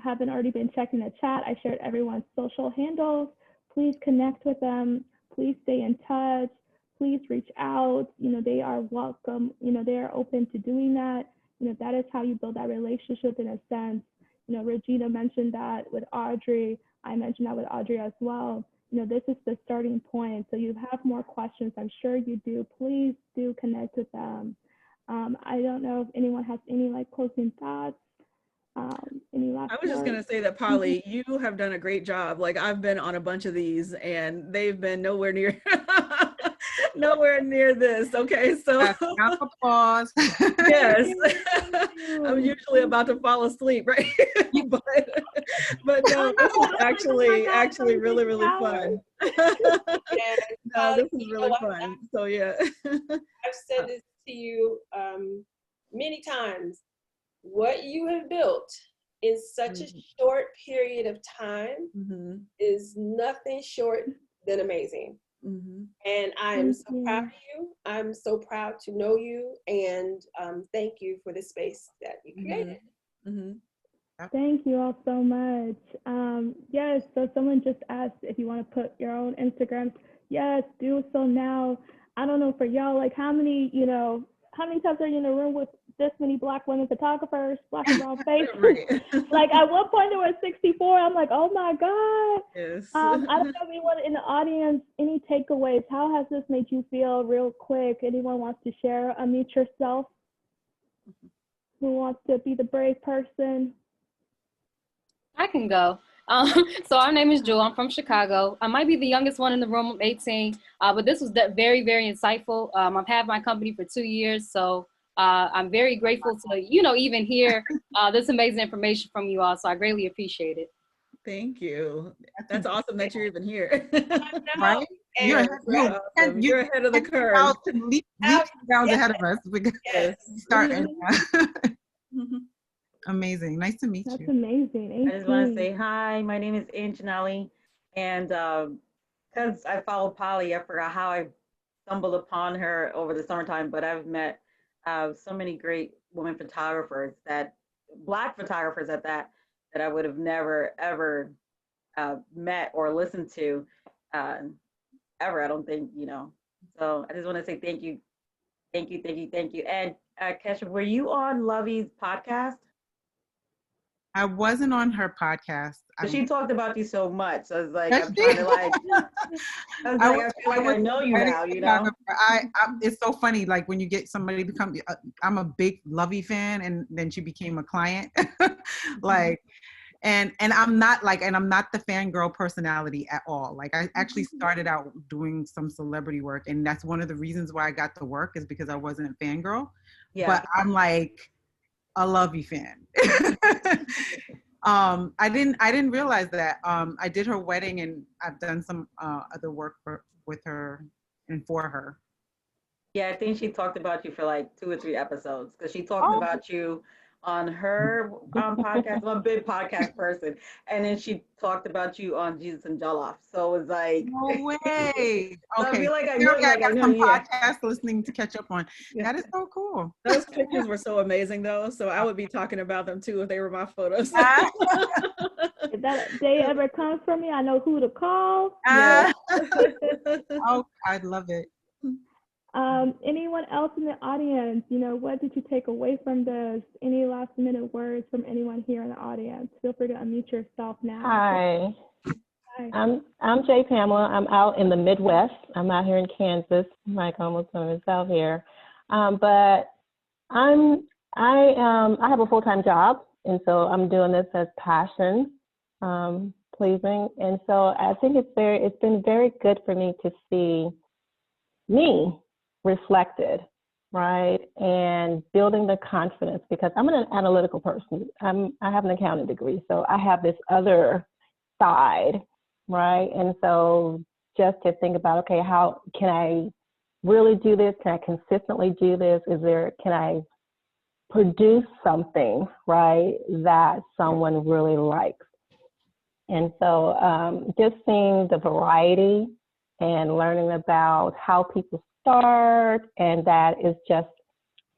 haven't already been checking the chat, I shared everyone's social handles. Please connect with them. Please stay in touch. Please reach out. They are welcome. They are open to doing that. That is how you build that relationship in a sense. Regina mentioned that with Audrey. I mentioned that with Audrey as well. This is the starting point. So you have more questions. I'm sure you do. Please do connect with them. I don't know if anyone has any closing thoughts. Any last I was just gonna say that, Polly, you have done a great job. Like, I've been on a bunch of these and they've been nowhere near nowhere near this. Okay, so applause. Yes. I'm usually about to fall asleep, right? but no, this is actually really, really fun. No, this is really fun. So yeah. I've said this to you many times. What you have built in such a short period of time is nothing short than amazing. And I am so proud of you. I'm so proud to know you, and thank you for the space that you created. Thank you all so much. Yes, so someone just asked if you want to put your own Instagrams. Yes, do so now. I don't know for y'all, how many times are you in a room with this many Black women photographers, Black and brown faces? At one point there were 64. I'm like, oh my God. Yes. I don't know if anyone in the audience, any takeaways? How has this made you feel real quick? Anyone wants to share? Unmute yourself. Who wants to be the brave person? I can go. So our name is Jewel. I'm from Chicago. I might be the youngest one in the room. I'm 18, but this was very, very insightful. I've had my company for 2 years, so I'm very grateful to, even hear this amazing information from you all. So I greatly appreciate it. Thank you. That's awesome that you're even here. Right? You're ahead of the curve. Leap rounds ahead of us. Yes. Starting. Amazing. Nice to meet you. That's amazing. I just want to say hi. My name is Anjanelli, and because I follow Polly, I forgot how I stumbled upon her over the summertime. But I've met so many great women photographers, Black photographers at that I would have never ever met or listened to ever. I don't think So I just want to say thank you. And Kesha, were you on Lovey's podcast? I wasn't on her podcast. She talked about you so much. So I was like, I'm trying to I feel like I know you now, it's so funny. Like when you get somebody I'm a big Lovey fan, and then she became a client. And I'm not the fangirl personality at all. Like I actually started out doing some celebrity work, and that's one of the reasons why I got the work is because I wasn't a fangirl. Yeah. But I'm like a Lovey fan. I didn't realize that. I did her wedding, and I've done some other work with her and for her. Yeah, I think she talked about you for like 2 or 3 episodes, because she talked about you on her podcast. I'm a big podcast person, and then she talked about you on Jesus and Jollof. So it was like, no way. So okay, I feel like I got know some you. podcasts listening to catch up on. That is so cool. Those pictures were so amazing, though. So I would be talking about them too if they were my photos. If that day ever comes for me, I know who to call. Oh, I'd love it. Anyone else in the audience, what did you take away from this? Any last minute words from anyone here in the audience? Feel free to unmute yourself now. Hi. I'm Jay Pamela. I'm out in the Midwest. I'm out here in Kansas. Mike almost told me out here. But I have a full-time job, and so I'm doing this as passion pleasing. And so I think it's been very good for me to see me reflected, right? And building the confidence, because I'm an analytical person. I have an accounting degree, so I have this other side, right? And so just to think about, okay, how can I really do this? Can I consistently do this? Can I produce something, right, that someone really likes. And so just seeing the variety and learning about how people start, and that is just,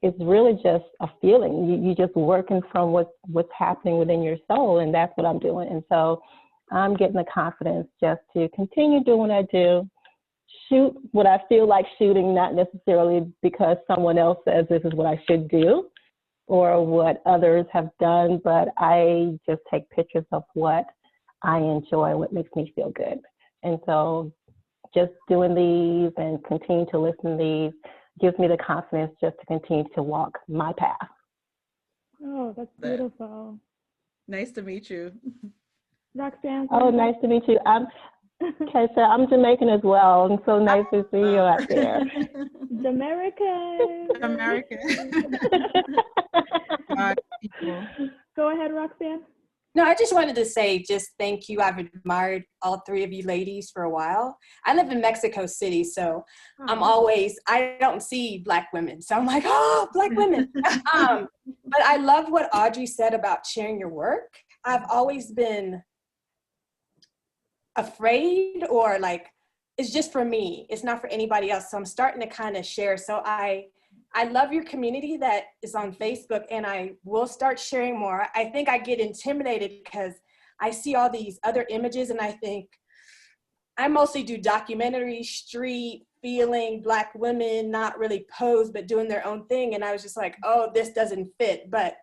it's really just a feeling. You just working from what's happening within your soul, and that's what I'm doing. And so I'm getting the confidence just to continue doing what I do, shoot what I feel like shooting, not necessarily because someone else says this is what I should do or what others have done, but I just take pictures of what I enjoy, what makes me feel good. And so just doing these and continue to listen to these gives me the confidence just to continue to walk my path. Oh, that's beautiful. Nice to meet you. Roxanne. Oh, nice to meet you. I'm Kesha. I'm Jamaican as well, and so nice to see you out there. Jamaican. American. Go ahead, Roxanne. No, I just wanted to say just thank you. I've admired all three of you ladies for a while. I live in Mexico City, so I don't see Black women. So I'm like, oh, Black women. But I love what Audrey said about sharing your work. I've always been afraid, or like, it's just for me. It's not for anybody else. So I'm starting to kind of share. So I love your community that is on Facebook, and I will start sharing more. I think I get intimidated because I see all these other images, and I think I mostly do documentaries, street, feeling, Black women, not really posed, but doing their own thing. And I was just like, oh, this doesn't fit, but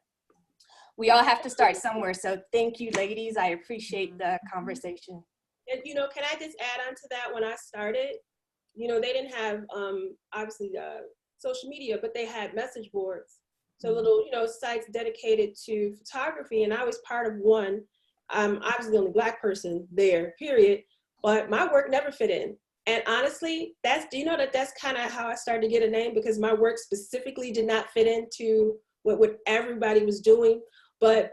we all have to start somewhere. So thank you, ladies. I appreciate the conversation. And, you know, can I just add on to that? When I started, you know, they didn't have, obviously, social media, but they had message boards. So little, you know, sites dedicated to photography. And I was part of one. I'm obviously the only Black person there, period. But my work never fit in. And honestly, do you know that's kind of how I started to get a name, because my work specifically did not fit into what everybody was doing. But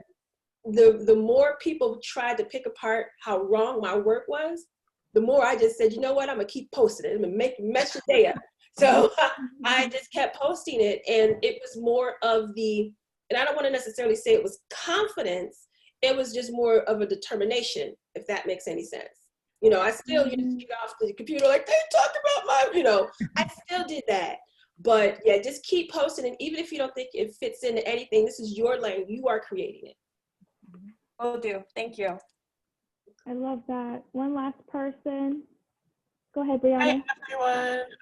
the more people tried to pick apart how wrong my work was, the more I just said, you know what, I'm gonna keep posting it. I'm gonna mess your day up. So I just kept posting it, and it was more of and I don't want to necessarily say it was confidence, it was just more of a determination, if that makes any sense. You know, I still used to get off the computer like, they talk about my, you know, I still did that. But yeah, just keep posting, and even if you don't think it fits into anything, this is your lane, you are creating it. Will do, thank you. I love that. One last person. Go ahead, Brianna. Hi,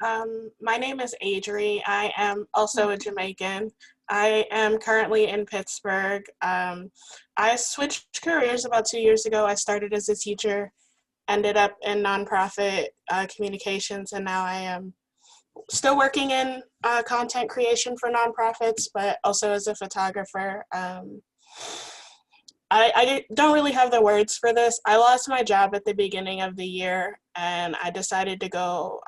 everyone. My name is Audrey. I am also a Jamaican. I am currently in Pittsburgh. I switched careers about 2 years ago. I started as a teacher, ended up in nonprofit communications, and now I am still working in content creation for nonprofits, but also as a photographer. I don't really have the words for this. I lost my job at the beginning of the year, and I decided to go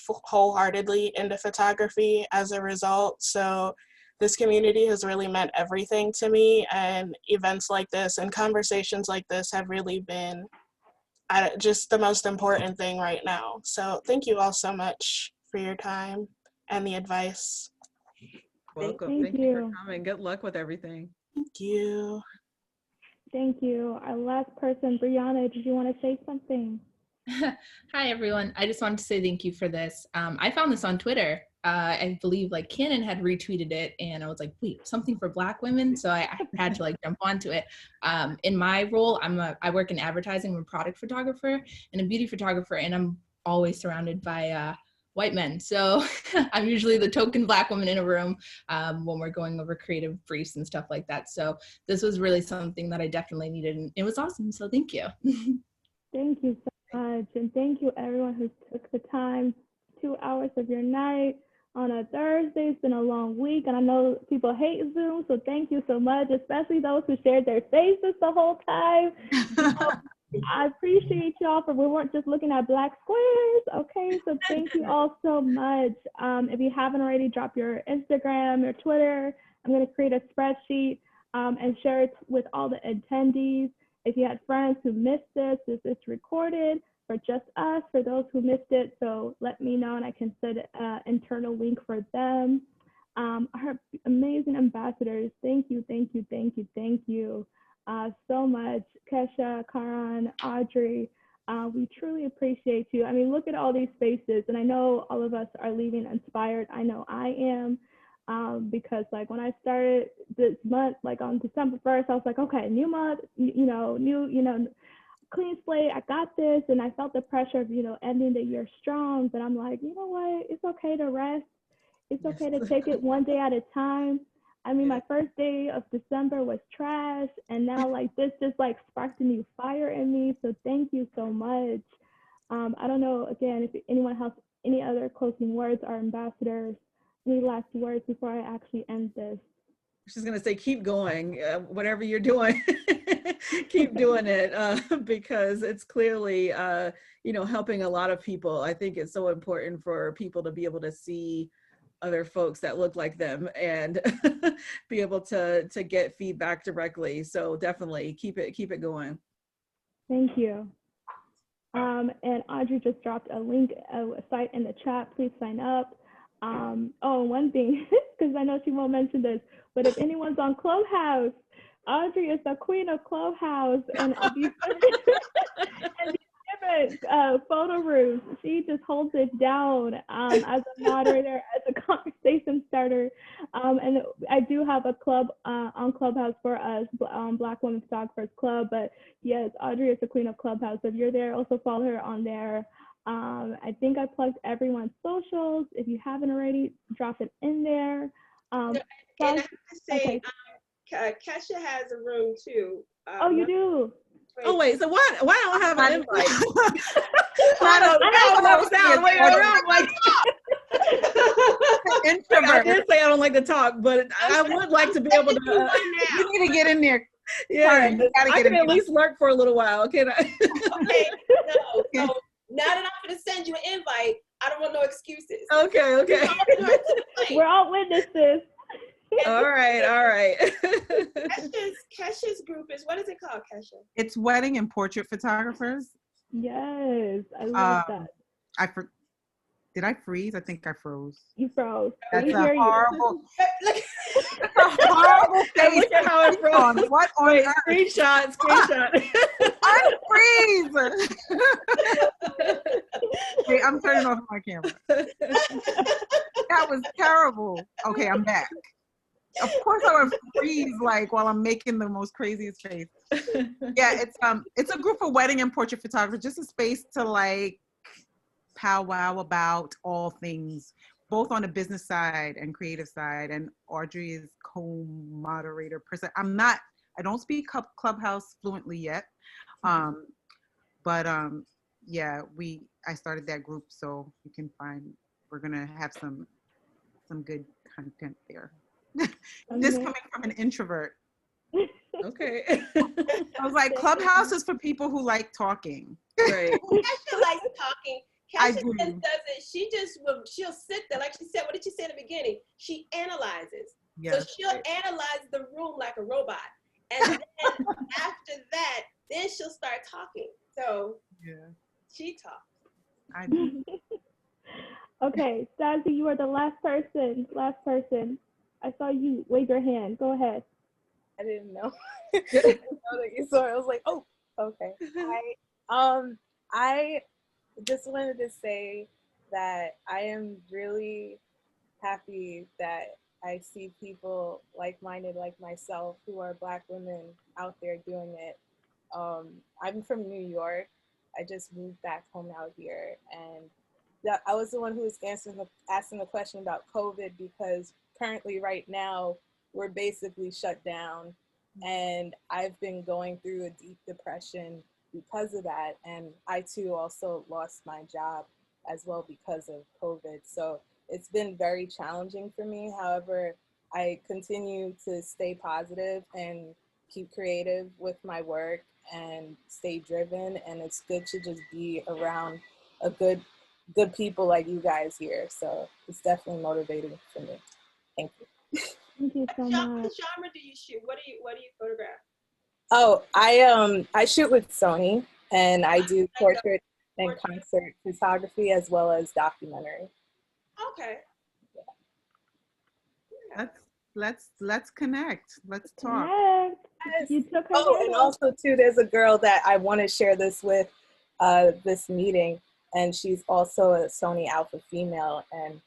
wholeheartedly into photography as a result. So this community has really meant everything to me, and events like this and conversations like this have really been just the most important thing right now. So thank you all so much for your time and the advice. Welcome. Thank you for coming. Good luck with everything. Thank you. Thank you. Our last person, Brianna, did you want to say something? Hi, everyone. I just wanted to say thank you for this. I found this on Twitter. I believe like Canon had retweeted it, and I was like, wait, something for Black women? So I had to like jump onto it. In my role, I work in advertising. I'm a product photographer and a beauty photographer, and I'm always surrounded by white men. So I'm usually the token Black woman in a room when we're going over creative briefs and stuff like that. So this was really something that I definitely needed, and it was awesome. So thank you. Thank you so much. And thank you everyone who took the time, 2 hours of your night on a Thursday. It's been a long week, and I know people hate Zoom, so thank you so much, especially those who shared their faces the whole time. I appreciate y'all we weren't just looking at Black squares, okay? So thank you all so much. If you haven't already, drop your Instagram, your Twitter. I'm gonna create a spreadsheet and share it with all the attendees. If you had friends who missed this is recorded for just us, for those who missed it. So let me know, and I can send an internal link for them. Our amazing ambassadors. Thank you, thank you, thank you, thank you so much. Kesha, Kahran, Audrey, we truly appreciate you. I mean, look at all these faces, and I know all of us are leaving inspired. I know I am, because like when I started this month, like on December 1st, I was like, okay, new month, clean slate, I got this. And I felt the pressure of, ending the year strong, but I'm like, you know what, it's okay to rest. It's okay to take it one day at a time. I mean, my first day of December was trash, and now like this just like sparked a new fire in me. So thank you so much. I don't know, again, if anyone has any other closing words, our ambassadors, any last words before I actually end this. She's gonna say, keep going, whatever you're doing, keep doing it, because it's clearly, helping a lot of people. I think it's so important for people to be able to see other folks that look like them and be able to get feedback directly. So definitely keep it going. Thank you. And Audrey just dropped a link, a site in the chat. Please sign up. One thing, because I know she won't mention this, but if anyone's on Clubhouse, Audrey is the queen of Clubhouse, and these photo rooms, she just holds it down as a moderator, as a conversation starter. And I do have a club on Clubhouse for us, Black Women Photographers Club. But yes, Audrey is the queen of Clubhouse. So if you're there, also follow her on there. I think I plugged everyone's socials. If you haven't already, drop it in there. And I have to say, okay. Kesha has a room too. Oh, you do? Oh wait, so why don't I have an invite? I did say I don't like to talk, but I would like to be able to. You need to get in there. Yeah, I can at least lurk for a little while. Can I? Okay, no. So now that I'm going to send you an invite, I don't want no excuses. Okay. We're all witnesses. All right. Kesha's group is, what is it called, Kesha? It's Wedding and Portrait Photographers. Yes, I love that. Did I freeze? I think I froze. You froze. That's a horrible. That's a horrible face. Look at how it froze. What on Wait, earth? Screenshot. Unfreeze. Wait, I'm turning off my camera. That was terrible. Okay, I'm back. Of course I would freeze like while I'm making the most craziest face. Yeah, it's a group of wedding and portrait photographers, just a space to like powwow about all things, both on the business side and creative side. And Audrey is co-moderator person. I don't speak Clubhouse fluently yet. Yeah, I started that group, so you can we're gonna have some good content there. This coming from an introvert. Okay. I was like, Clubhouse is for people who like talking. Right. Kesha likes talking. I Kesha do. just does it. She'll sit there, like she said. What did she say in the beginning? She analyzes. Yes. So she'll analyze the room like a robot, and then after that, then she'll start talking. So yeah, she talks. I do. Okay, Stazzy, you are the last person. I saw you wave your hand. Go ahead. I didn't know. I didn't know that you saw it. I was like, oh, okay. I just wanted to say that I am really happy that I see people like-minded like myself who are Black women out there doing it. I'm from New York. I just moved back home out here, and I was the one who was asking the question about COVID, because currently right now we're basically shut down, and I've been going through a deep depression because of that, and I too also lost my job as well because of COVID. So it's been very challenging for me. However, I continue to stay positive and keep creative with my work and stay driven, and it's good to just be around a good people like you guys here. So it's definitely motivating for me. Thank you. Thank you so much. What genre do you shoot? What do you photograph? Oh, I shoot with Sony, and I do portrait and concert photography as well as documentary. Okay. Let's connect. Let's talk. Yes. You took her Oh, and also too, there's a girl that I want to share this with, this meeting, and she's also a Sony Alpha female, and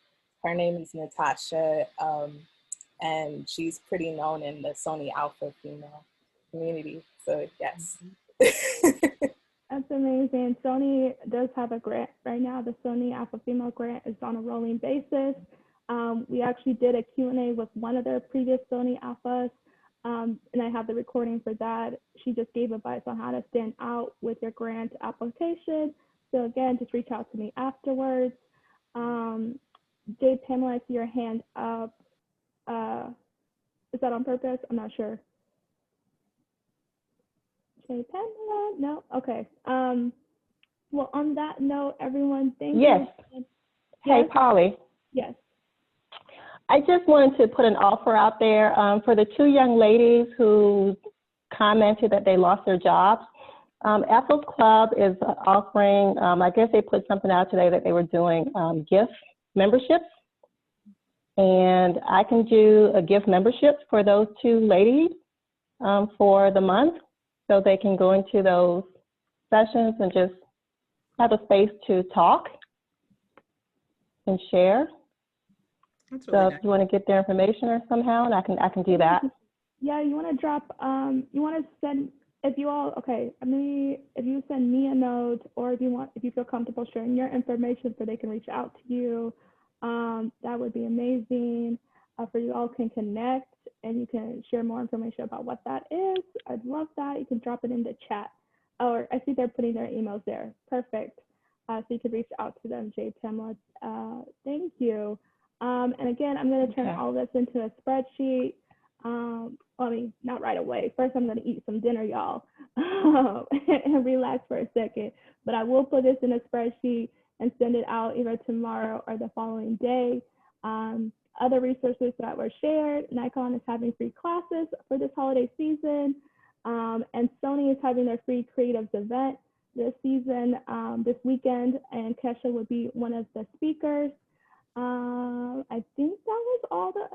her name is Natasha, and she's pretty known in the Sony Alpha female community. So yes. That's amazing. Sony does have a grant right now. The Sony Alpha Female grant is on a rolling basis. We actually did a Q&A with one of their previous Sony Alphas, and I have the recording for that. She just gave advice on how to stand out with your grant application. So again, just reach out to me afterwards. Jade Pamela, I see your hand up. Is that on purpose? I'm not sure. Jade Pamela, no? Okay. Well, on that note, everyone, thank you. Yes. Hey, Polly. Yes. I just wanted to put an offer out there for the 2 young ladies who commented that they lost their jobs. Ethel's Club is offering, I guess they put something out today that they were doing gift memberships. And I can do a gift membership for those 2 ladies for the month, so they can go into those sessions and just have a space to talk and share. That's So really if nice. you want to get their information or somehow, and I can do that. Yeah, you want to drop, you want to send, if you all, okay, if you send me a note, or if you feel comfortable sharing your information so they can reach out to you, that would be amazing. For you all can connect and you can share more information about what that is. I'd love that. You can drop it in the chat. Or I see they're putting their emails there. Perfect. So you could reach out to them, Jade Pamela. Thank you. And again, I'm going to turn all this into a spreadsheet. I mean, not right away. First, I'm going to eat some dinner, y'all, and relax for a second. But I will put this in a spreadsheet and send it out either tomorrow or the following day. Other resources that were shared, Nikon is having free classes for this holiday season, and Sony is having their free creatives event this season, this weekend, and Kesha would be one of the speakers. I think that was all the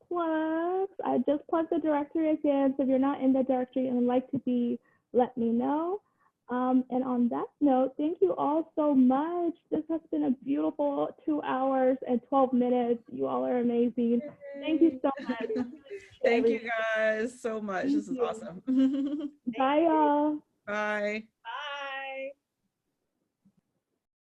plugs. I just plugged the directory again, so if you're not in the directory and would like to be, let me know. And on that note, thank you all so much. This has been a beautiful 2 hours and 12 minutes. You all are amazing. Thank you so much. Thank you guys so much. This is awesome. Bye, y'all. Bye. Bye.